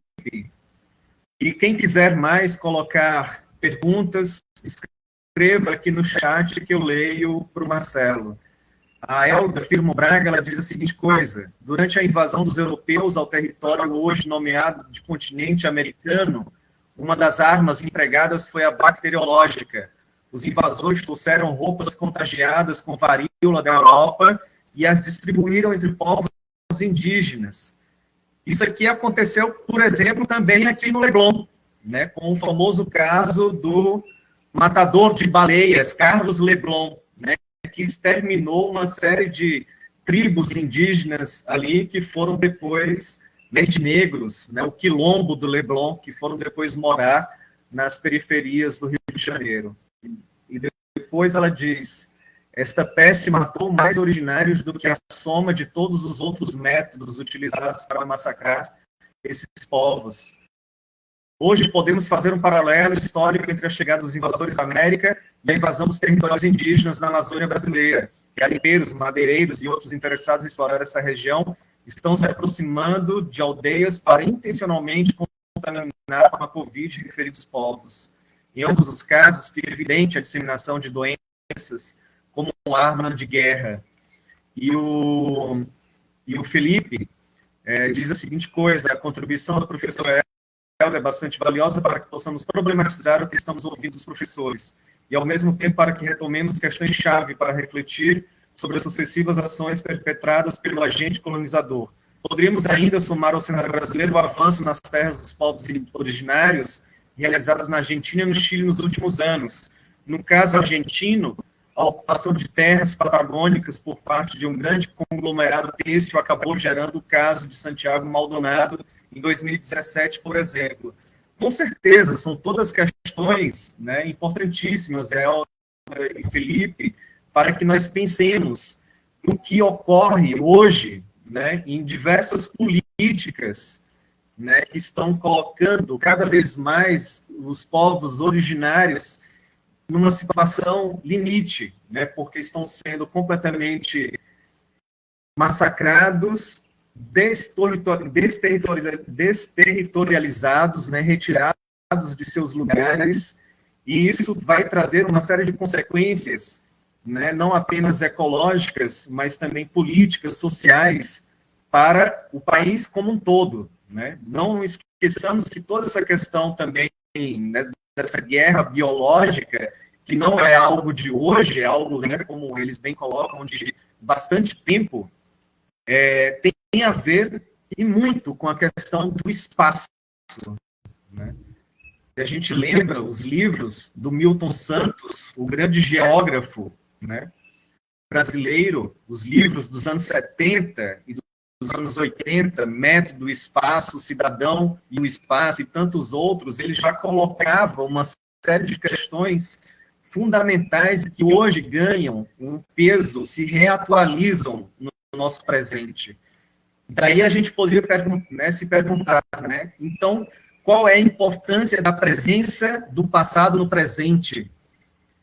e quem quiser mais colocar perguntas, escreva aqui no chat que eu leio para o Marcelo. A Elda Firmo Braga, ela diz a seguinte coisa: durante a invasão dos europeus ao território hoje nomeado de continente americano, uma das armas empregadas foi a bacteriológica. Os invasores trouxeram roupas contagiadas com varíola da Europa e as distribuíram entre povos indígenas. Isso aqui aconteceu, por exemplo, também aqui no Leblon, né, com o famoso caso do matador de baleias, Carlos Leblon, né, que exterminou uma série de tribos indígenas ali que foram depois verde-negros, né, o quilombo do Leblon, que foram depois morar nas periferias do Rio de Janeiro. E depois ela diz, esta peste matou mais originários do que a soma de todos os outros métodos utilizados para massacrar esses povos. Hoje podemos fazer um paralelo histórico entre a chegada dos invasores da América e a invasão dos territórios indígenas na Amazônia brasileira. Garimpeiros, madeireiros e outros interessados em explorar essa região estão se aproximando de aldeias para intencionalmente contaminar com a Covid referidos povos. Em ambos os casos, fica evidente a disseminação de doenças como uma arma de guerra. E o Felipe diz a seguinte coisa: a contribuição da professora Elda é bastante valiosa para que possamos problematizar o que estamos ouvindo dos professores, e ao mesmo tempo para que retomemos questões-chave para refletir sobre as sucessivas ações perpetradas pelo agente colonizador. Poderíamos ainda somar ao cenário brasileiro o avanço nas terras dos povos originários realizados na Argentina e no Chile nos últimos anos. No caso argentino, a ocupação de terras patagônicas por parte de um grande conglomerado têxtil acabou gerando o caso de Santiago Maldonado em 2017, por exemplo. Com certeza, são todas questões, né, importantíssimas, e Felipe, para que nós pensemos no que ocorre hoje, né, em diversas políticas, né, que estão colocando cada vez mais os povos originários numa situação limite, né, porque estão sendo completamente massacrados, desterritorializados, né, retirados de seus lugares, e isso vai trazer uma série de consequências, né, não apenas ecológicas, mas também políticas, sociais, para o país como um todo, né? Não esqueçamos que toda essa questão também, né, dessa guerra biológica, que não é algo de hoje, é algo, né, como eles bem colocam, de bastante tempo, tem a ver e muito com a questão do espaço, né? Se a gente lembra os livros do Milton Santos, o grande geógrafo, né, brasileiro, os livros dos anos 70 e dos anos 80, Método, Espaço, Cidadão e o Espaço e tantos outros, ele já colocava uma série de questões fundamentais que hoje ganham um peso, se reatualizam no nosso presente. Daí a gente poderia se perguntar, né, então, qual é a importância da presença do passado no presente?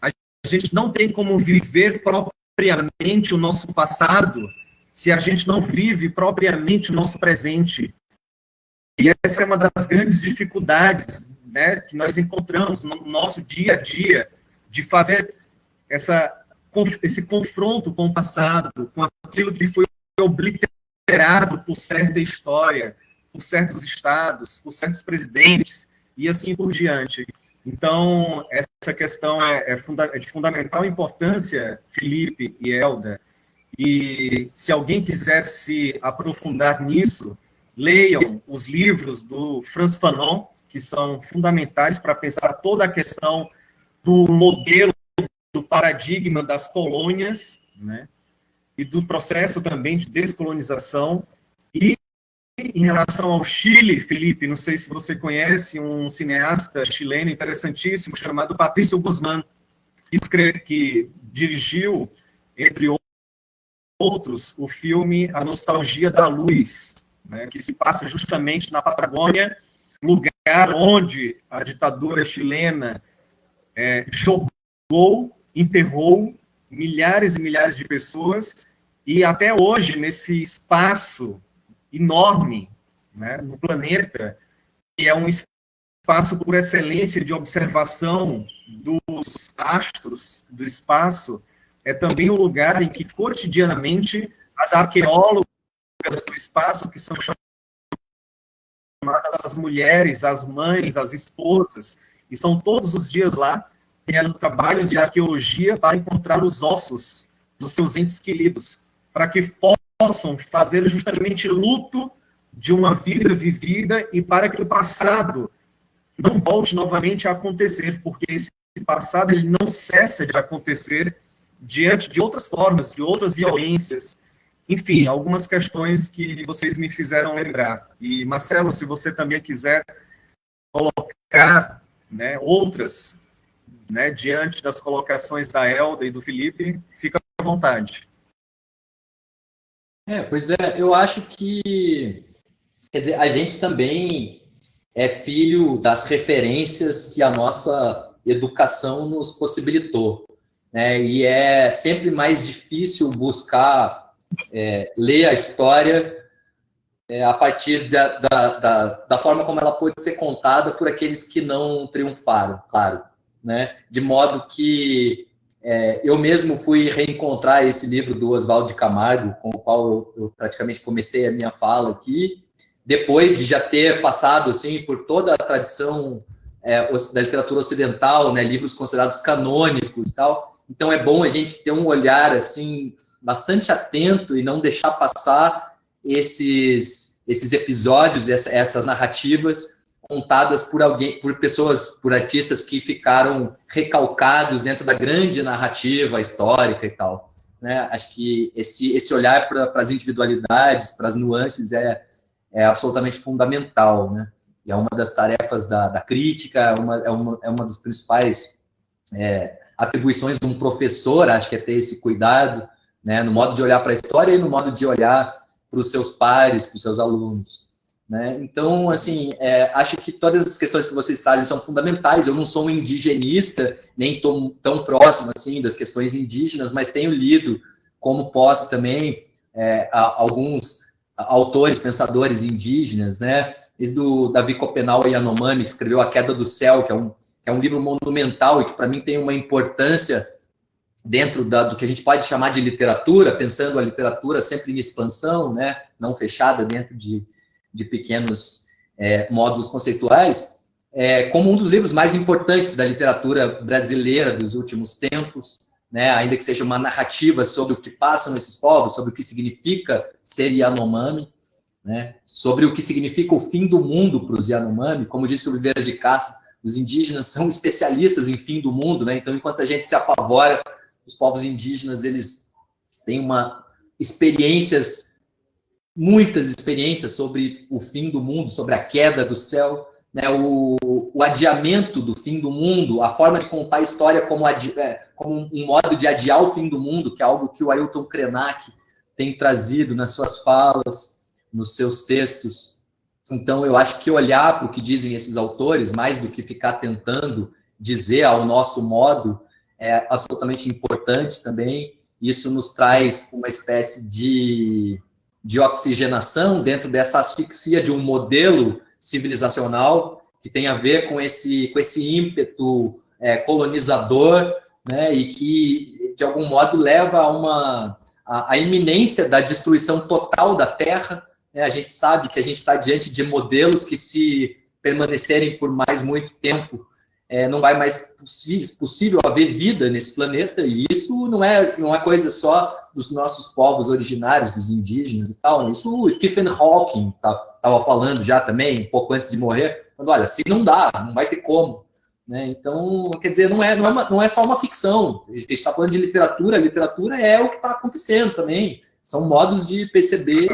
A gente não tem como viver propriamente o nosso passado se a gente não vive propriamente o nosso presente. E essa é uma das grandes dificuldades, né, que nós encontramos no nosso dia a dia, de fazer esse confronto com o passado, com aquilo que foi obliterado por certa história, por certos estados, por certos presidentes, e assim por diante. Então, essa questão é de fundamental importância, Felipe e Elda, e se alguém quiser se aprofundar nisso, leiam os livros do Frantz Fanon, que são fundamentais para pensar toda a questão do modelo, do paradigma das colônias, né, e do processo também de descolonização. E em relação ao Chile, Felipe, não sei se você conhece um cineasta chileno interessantíssimo chamado Patrício Guzmán, que dirigiu, entre outros, o filme A Nostalgia da Luz, né, que se passa justamente na Patagônia, lugar onde a ditadura chilena jogou, enterrou milhares e milhares de pessoas, e até hoje, nesse espaço enorme, né, no planeta, que é um espaço por excelência de observação dos astros, do espaço, é também um lugar em que, cotidianamente, as arqueólogas do espaço, que são chamadas as mulheres, as mães, as esposas, e são todos os dias lá, realizando trabalhos de arqueologia para encontrar os ossos dos seus entes queridos, para que possam fazer justamente luto de uma vida vivida e para que o passado não volte novamente a acontecer, porque esse passado ele não cessa de acontecer diante de outras formas, de outras violências. Enfim, algumas questões que vocês me fizeram lembrar. E, Marcelo, se você também quiser colocar, né, outras, né, diante das colocações da Elda e do Felipe, fica vontade. Pois é, eu acho que, quer dizer, a gente também é filho das referências que a nossa educação nos possibilitou, né? E é sempre mais difícil buscar ler a história a partir da forma como ela pode ser contada por aqueles que não triunfaram, claro, né? De modo que eu mesmo fui reencontrar esse livro do Oswald de Camargo, com o qual eu praticamente comecei a minha fala aqui, depois de já ter passado assim, por toda a tradição da literatura ocidental, né? Livros considerados canônicos e tal. Então é bom a gente ter um olhar assim, bastante atento e não deixar passar esses episódios, essas narrativas contadas por pessoas, por artistas que ficaram recalcados dentro da grande narrativa histórica e tal, né? Acho que esse olhar para as individualidades, para as nuances é absolutamente fundamental, né? E é uma das tarefas da crítica, é uma das principais atribuições de um professor, acho que é ter esse cuidado, né? No modo de olhar para a história e no modo de olhar para os seus pares, para os seus alunos, né? Então, assim, acho que todas as questões que vocês trazem são fundamentais. Eu não sou um indigenista, nem estou tão próximo assim das questões indígenas, mas tenho lido, como posso também, alguns autores, pensadores indígenas, né? Desde o Davi Copenau Yanomami, que escreveu A Queda do Céu, que é um livro monumental e que para mim tem uma importância dentro do que a gente pode chamar de literatura, pensando a literatura sempre em expansão, né? Não fechada dentro de pequenos módulos conceituais, como um dos livros mais importantes da literatura brasileira dos últimos tempos, né? Ainda que seja uma narrativa sobre o que passa nesses povos, sobre o que significa ser Yanomami, né? Sobre o que significa o fim do mundo para os Yanomami. Como disse o Oliveira de Castro, os indígenas são especialistas em fim do mundo, né? Então, enquanto a gente se apavora, os povos indígenas, eles têm muitas experiências sobre o fim do mundo, sobre a queda do céu, né? O adiamento do fim do mundo, a forma de contar a história como um modo de adiar o fim do mundo, que é algo que o Ailton Krenak tem trazido nas suas falas, nos seus textos. Então, eu acho que olhar para o que dizem esses autores, mais do que ficar tentando dizer ao nosso modo, é absolutamente importante também. Isso nos traz uma espécie de oxigenação dentro dessa asfixia de um modelo civilizacional que tem a ver com esse ímpeto colonizador, né, e que, de algum modo, leva a iminência da destruição total da Terra, né? A gente sabe que a gente está diante de modelos que, se permanecerem por muito tempo, não vai mais possível haver vida nesse planeta, e isso não é coisa só dos nossos povos originários, dos indígenas e tal. Isso o Stephen Hawking estava falando já também, um pouco antes de morrer, falando, olha, se não dá, não vai ter como, né? Então, quer dizer, não é só uma ficção. A gente está falando de literatura, a literatura é o que está acontecendo também, são modos de perceber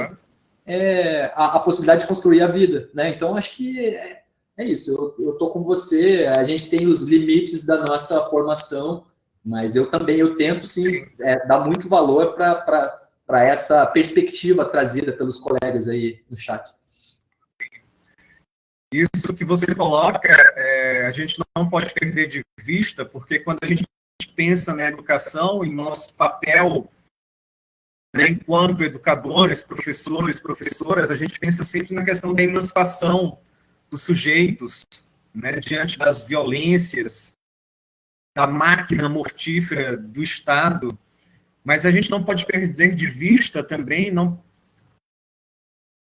a possibilidade de construir a vida, né? Então, acho que é isso, eu estou com você, a gente tem os limites da nossa formação, mas eu tento, sim, dar muito valor para essa perspectiva trazida pelos colegas aí no chat. Isso que você coloca, a gente não pode perder de vista, porque quando a gente pensa na educação e no nosso papel, né, enquanto educadores, professores, professoras, a gente pensa sempre na questão da emancipação dos sujeitos, né, diante das violências, da máquina mortífera do Estado, mas a gente não pode perder de vista também, não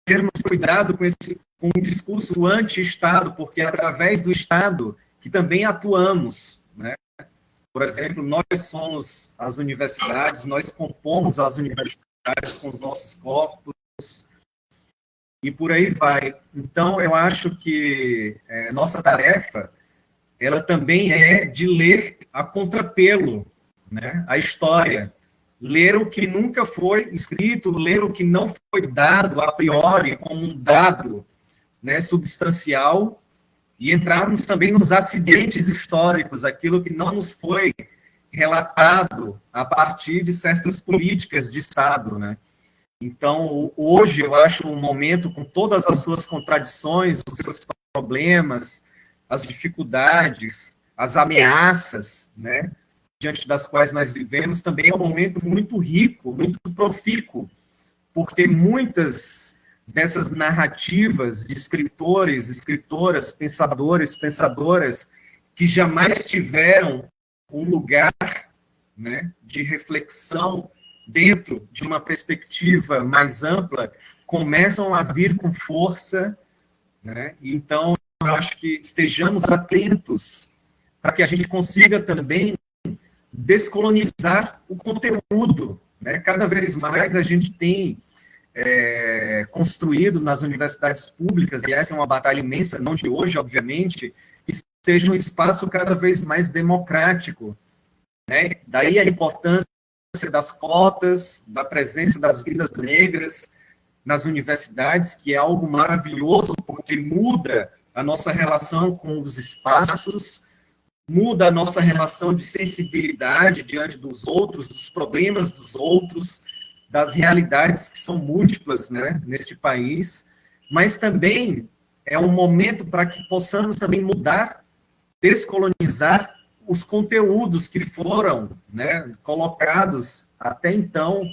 termos cuidado com o discurso anti-Estado, porque é através do Estado que também atuamos, né? Por exemplo, nós somos as universidades, nós compomos as universidades com os nossos corpos, e por aí vai. Então, eu acho que nossa tarefa, ela também é de ler a contrapelo, né, a história, ler o que nunca foi escrito, ler o que não foi dado a priori como um dado, né, substancial, e entrarmos também nos acidentes históricos, aquilo que não nos foi relatado a partir de certas políticas de Estado, né? Então, hoje, eu acho um momento com todas as suas contradições, os seus problemas, as dificuldades, as ameaças, né, diante das quais nós vivemos, também é um momento muito rico, muito profícuo, porque muitas dessas narrativas de escritores, escritoras, pensadores, pensadoras, que jamais tiveram um lugar, né, de reflexão dentro de uma perspectiva mais ampla, começam a vir com força, né? Então, eu acho que estejamos atentos para que a gente consiga também descolonizar o conteúdo, né? Cada vez mais a gente tem construído nas universidades públicas, e essa é uma batalha imensa, não de hoje, obviamente, que seja um espaço cada vez mais democrático, né? Daí a importância das cotas, da presença das vidas negras nas universidades, que é algo maravilhoso, porque muda a nossa relação com os espaços, muda a nossa relação de sensibilidade diante dos outros, dos problemas dos outros, das realidades que são múltiplas, né, neste país, mas também é um momento para que possamos também mudar, descolonizar os conteúdos que foram, né, colocados até então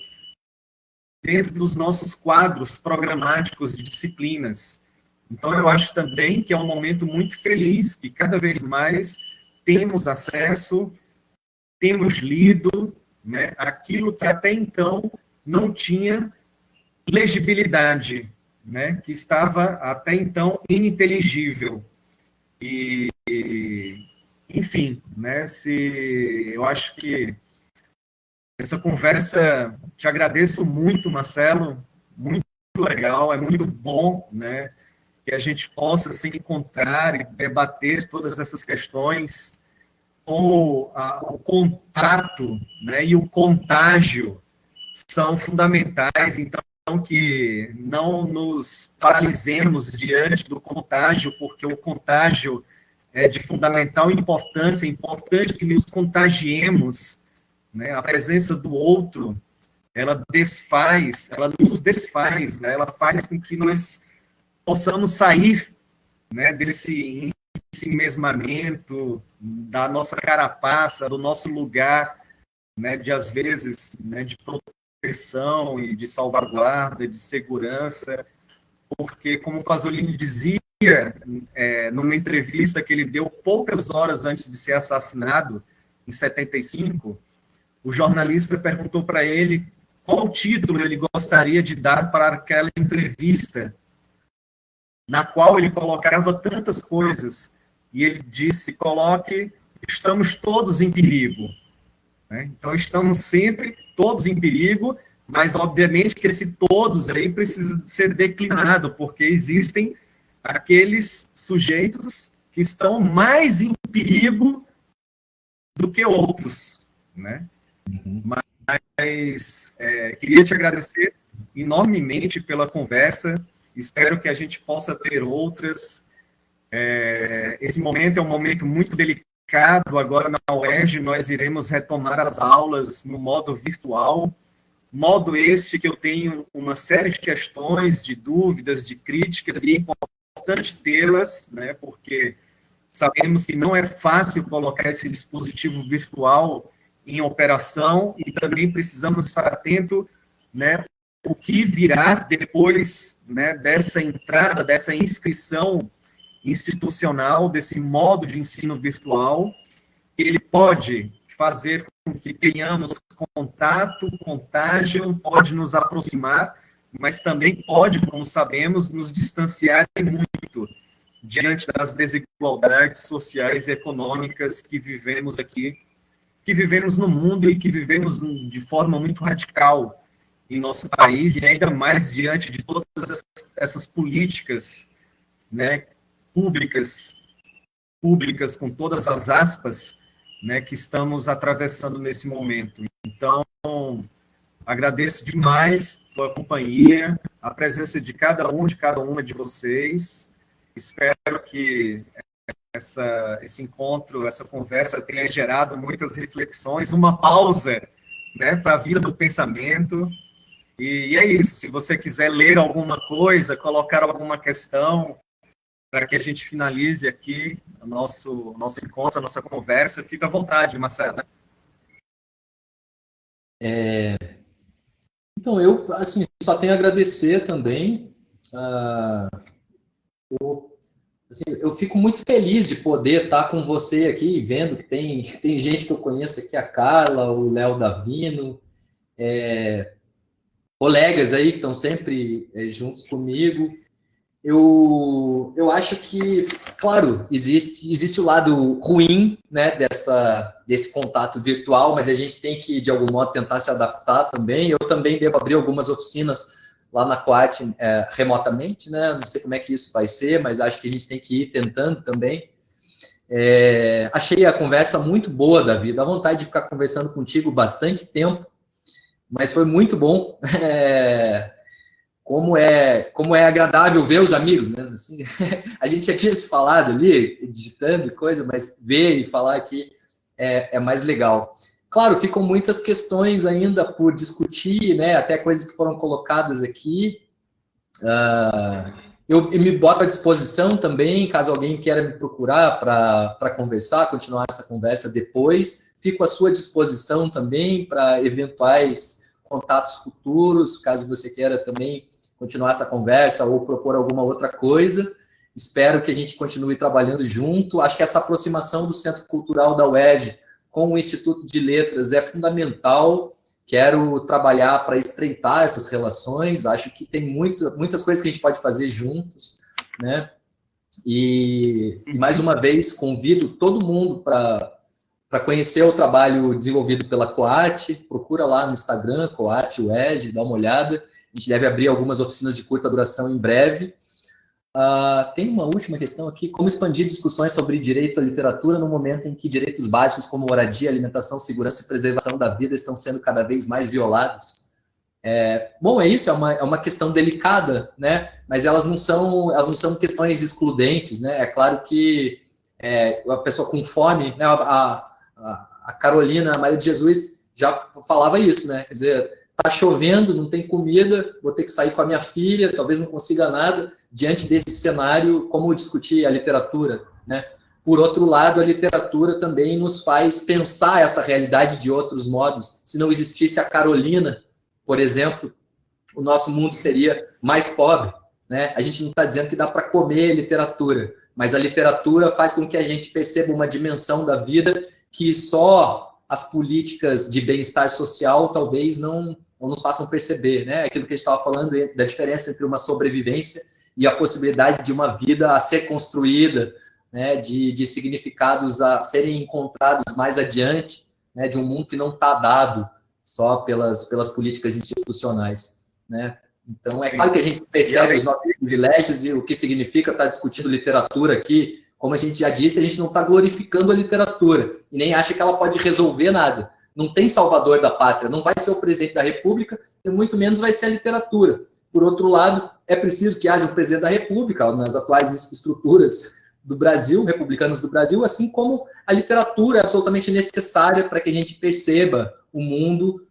dentro dos nossos quadros programáticos de disciplinas. Então, eu acho também que é um momento muito feliz, que cada vez mais temos acesso, temos lido, né, aquilo que até então não tinha legibilidade, né, que estava até então ininteligível. Enfim, né, eu acho que essa conversa, te agradeço muito, Marcelo, muito legal, é muito bom, né, que a gente possa se encontrar e debater todas essas questões, como o contato, né, e o contágio são fundamentais, então que não nos paralisemos diante do contágio, porque o contágio é de fundamental importância, é importante que nos contagiemos, né? A presença do outro, ela nos desfaz, né? Ela faz com que nós possamos sair, né, desse ensimesmamento, da nossa carapaça, do nosso lugar, né, de, às vezes, né, de proteção e de salvaguarda, de segurança, porque, como o Pasolini dizia, numa entrevista que ele deu poucas horas antes de ser assassinado, em 75, o jornalista perguntou para ele qual título ele gostaria de dar para aquela entrevista, na qual ele colocava tantas coisas, e ele disse, coloque, estamos todos em perigo. Né? Então, estamos sempre todos em perigo, mas, obviamente, que esse todos aí precisa ser declinado, porque existem aqueles sujeitos que estão mais em perigo do que outros, né? Uhum. Mas queria te agradecer enormemente pela conversa, espero que a gente possa ter outras. Esse momento é um momento muito delicado, agora na UERJ nós iremos retomar as aulas no modo virtual, modo este que eu tenho uma série de questões, de dúvidas, de críticas, e é importante tê-las, né, porque sabemos que não é fácil colocar esse dispositivo virtual em operação, e também precisamos estar atento, né, o que virá depois, né, dessa entrada, dessa inscrição institucional, desse modo de ensino virtual, ele pode fazer com que tenhamos contato, contágio, pode nos aproximar, mas também pode, como sabemos, nos distanciar muito diante das desigualdades sociais e econômicas que vivemos aqui, que vivemos no mundo e que vivemos de forma muito radical em nosso país, e ainda mais diante de todas essas políticas, né, públicas com todas as aspas, né, que estamos atravessando nesse momento. Então, agradeço demais a tua companhia, a presença de cada uma de vocês. Espero que esse encontro, essa conversa tenha gerado muitas reflexões, uma pausa, né, para a vida do pensamento. E é isso. Se você quiser ler alguma coisa, colocar alguma questão, para que a gente finalize aqui o nosso encontro, a nossa conversa, fica à vontade, Marcelo. Então, eu assim, só tenho a agradecer também. Eu fico muito feliz de poder estar com você aqui, vendo que tem gente que eu conheço aqui, a Carla, o Léo Davino, colegas aí que estão sempre juntos comigo. Eu acho que, claro, existe o lado ruim, né, desse contato virtual, mas a gente tem que, de algum modo, tentar se adaptar também. Eu também devo abrir algumas oficinas lá na Coat remotamente, né? Não sei como é que isso vai ser, mas acho que a gente tem que ir tentando também. Achei a conversa muito boa, Davi. Dá vontade de ficar conversando contigo bastante tempo, mas foi muito bom. Como é agradável ver os amigos, né? Assim, a gente já tinha se falado ali, digitando coisa, mas ver e falar aqui é mais legal. Claro, ficam muitas questões ainda por discutir, né? Até coisas que foram colocadas aqui. Eu me boto à disposição também, caso alguém queira me procurar para conversar, continuar essa conversa depois. Fico à sua disposição também para eventuais contatos futuros, caso você queira também continuar essa conversa ou propor alguma outra coisa. Espero que a gente continue trabalhando junto. Acho que essa aproximação do Centro Cultural da UERJ com o Instituto de Letras é fundamental. Quero trabalhar para estreitar essas relações. Acho que tem muitas coisas que a gente pode fazer juntos, né? E mais uma vez, convido todo mundo para conhecer o trabalho desenvolvido pela Coat. Procura lá no Instagram, Coat UERJ, dá uma olhada. A gente deve abrir algumas oficinas de curta duração em breve. Tem uma última questão aqui. Como expandir discussões sobre direito à literatura no momento em que direitos básicos como moradia, alimentação, segurança e preservação da vida estão sendo cada vez mais violados? Bom, é isso. É uma questão delicada, né? Mas elas não são questões excludentes, né? É claro que a pessoa com fome, né? A Carolina, a Maria de Jesus já falava isso, né? Quer dizer, tá chovendo, não tem comida, vou ter que sair com a minha filha, talvez não consiga nada. Diante desse cenário, como discutir a literatura, né? Por outro lado, a literatura também nos faz pensar essa realidade de outros modos. Se não existisse a Carolina, por exemplo, o nosso mundo seria mais pobre, né? A gente não está dizendo que dá para comer literatura, mas a literatura faz com que a gente perceba uma dimensão da vida que só as políticas de bem-estar social talvez não nos façam perceber, né? Aquilo que a gente estava falando da diferença entre uma sobrevivência e a possibilidade de uma vida a ser construída, né? De significados a serem encontrados mais adiante, né? De um mundo que não está dado só pelas políticas institucionais, né? Então, é claro que a gente percebe os nossos privilégios e o que significa estar discutindo literatura aqui. Como a gente já disse, a gente não está glorificando a literatura e nem acha que ela pode resolver nada. Não tem salvador da pátria, não vai ser o presidente da República e muito menos vai ser a literatura. Por outro lado, é preciso que haja um presidente da República nas atuais estruturas do Brasil, republicanas do Brasil, assim como a literatura é absolutamente necessária para que a gente perceba o mundo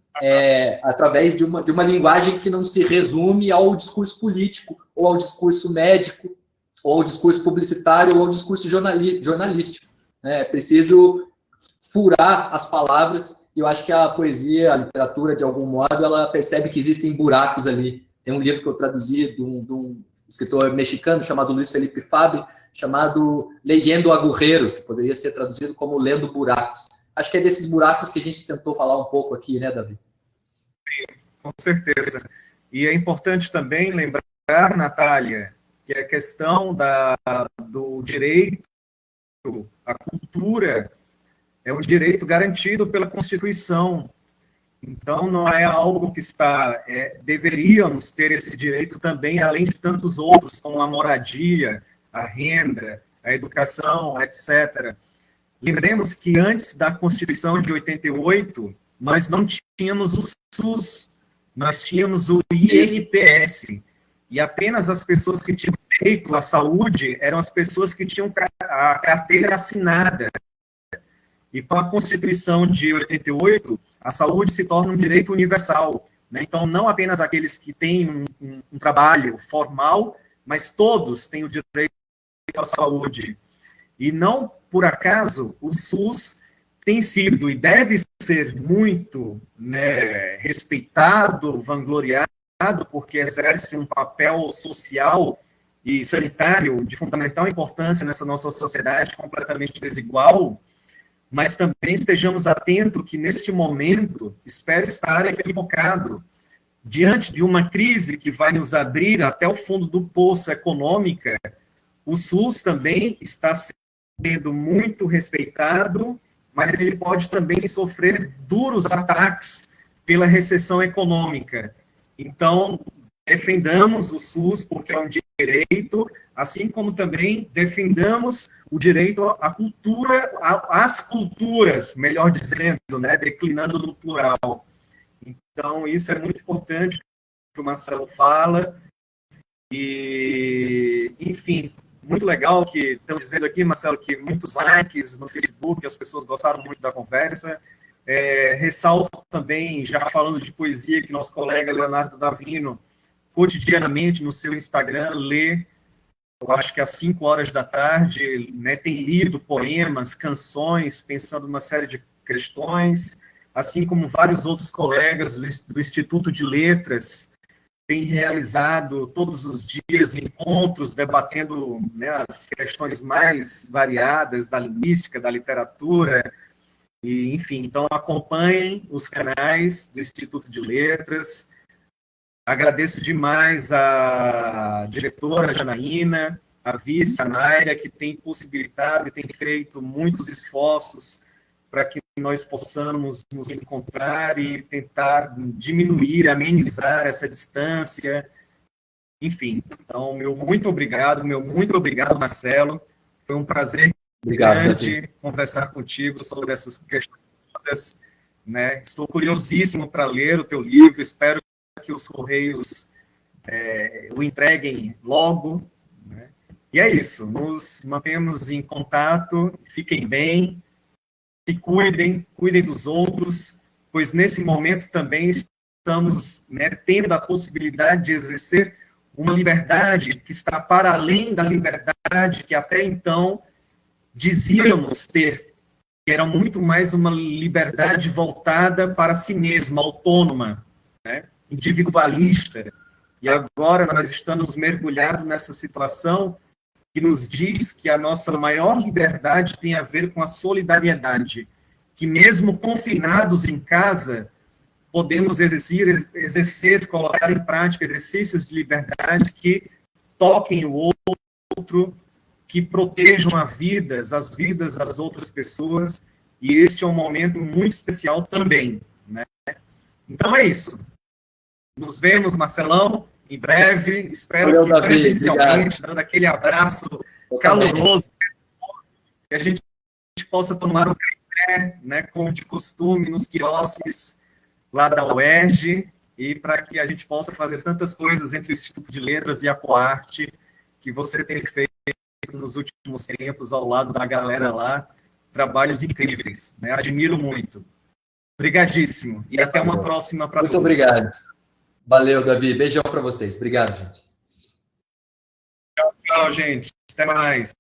através de uma linguagem que não se resume ao discurso político ou ao discurso médico, ou ao discurso publicitário, ou ao discurso jornalístico. É preciso furar as palavras, e eu acho que a poesia, a literatura, de algum modo, ela percebe que existem buracos ali. Tem um livro que eu traduzi de um escritor mexicano chamado Luiz Felipe Fabre, chamado Leyendo Agujeros, que poderia ser traduzido como Lendo Buracos. Acho que é desses buracos que a gente tentou falar um pouco aqui, né, Davi? Sim, com certeza. E é importante também lembrar, Natália, que a questão do direito à cultura é um direito garantido pela Constituição. Então, não é algo que deveríamos ter esse direito também, além de tantos outros, como a moradia, a renda, a educação, etc. Lembremos que antes da Constituição de 88, nós não tínhamos o SUS, nós tínhamos o INPS, e apenas as pessoas que tinham direito à saúde eram as pessoas que tinham a carteira assinada. E com a Constituição de 88, a saúde se torna um direito universal, né? Então, não apenas aqueles que têm um trabalho formal, mas todos têm o direito à saúde. E não por acaso o SUS tem sido e deve ser muito, né, respeitado, vangloriado, porque exerce um papel social e sanitário de fundamental importância nessa nossa sociedade completamente desigual, mas também estejamos atentos que, neste momento, espero estar equivocado, diante de uma crise que vai nos abrir até o fundo do poço econômica, o SUS também está sendo muito respeitado, mas ele pode também sofrer duros ataques pela recessão econômica. Então, defendamos o SUS porque é um direito, assim como também defendamos o direito à cultura, às culturas, melhor dizendo, né, declinando no plural. Então, isso é muito importante que o Marcelo fala. E, enfim, muito legal que estão dizendo aqui, Marcelo, que muitos likes no Facebook, as pessoas gostaram muito da conversa. Ressalto também, já falando de poesia, que nosso colega Leonardo Davino, cotidianamente no seu Instagram, lê, eu acho que às 5 horas da tarde, né, tem lido poemas, canções, pensando numa série de questões, assim como vários outros colegas do Instituto de Letras, têm realizado todos os dias encontros debatendo, né, as questões mais variadas da linguística, da literatura, e, enfim, então acompanhem os canais do Instituto de Letras. Agradeço demais a diretora Janaína, a vice, a Naira, que tem possibilitado e tem feito muitos esforços para que nós possamos nos encontrar e tentar diminuir, amenizar essa distância. Enfim, então, meu muito obrigado, Marcelo. Foi um prazer grande conversar contigo sobre essas questões, né? Estou curiosíssimo para ler o teu livro, espero que os Correios o entreguem logo, né? E é isso, nos mantemos em contato, fiquem bem, se cuidem, cuidem dos outros, pois nesse momento também estamos, né, tendo a possibilidade de exercer uma liberdade que está para além da liberdade que até então dizíamos ter, que era muito mais uma liberdade voltada para si mesma, autônoma, né, individualista. E agora nós estamos mergulhados nessa situação que nos diz que a nossa maior liberdade tem a ver com a solidariedade, que mesmo confinados em casa, podemos exercer, colocar em prática exercícios de liberdade que toquem o outro, que protejam as vidas das outras pessoas, e este é um momento muito especial também, né? Então é isso. Nos vemos, Marcelão, em breve, espero que Davi, presencialmente, dando aquele abraço caloroso, que a gente possa tomar um café, né, como de costume, nos quiosques lá da UERJ, e para que a gente possa fazer tantas coisas entre o Instituto de Letras e a Coarte, que você tem feito nos últimos tempos ao lado da galera lá, trabalhos incríveis, né? Admiro muito. Obrigadíssimo, e até uma próxima para todos. Muito obrigado. Valeu, Davi. Beijão para vocês. Obrigado, gente. Tchau, gente. Até mais.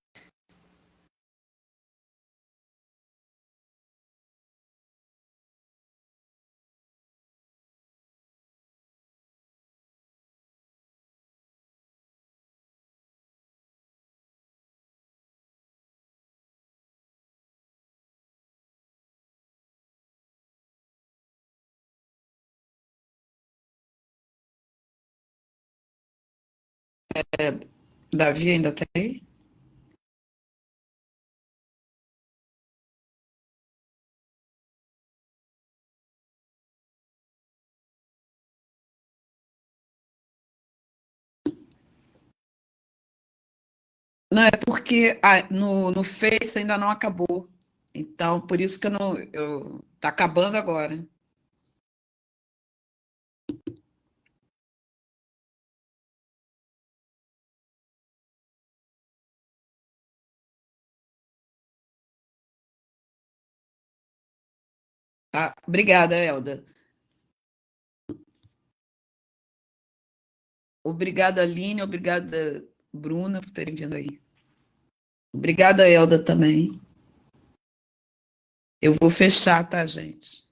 Davi ainda está aí? Não, é porque no Face ainda não acabou. Então, por isso que tá acabando agora. Tá? Obrigada, Elda. Obrigada, Aline. Obrigada, Bruna, por terem vindo aí. Obrigada, Elda, também. Eu vou fechar, tá, gente?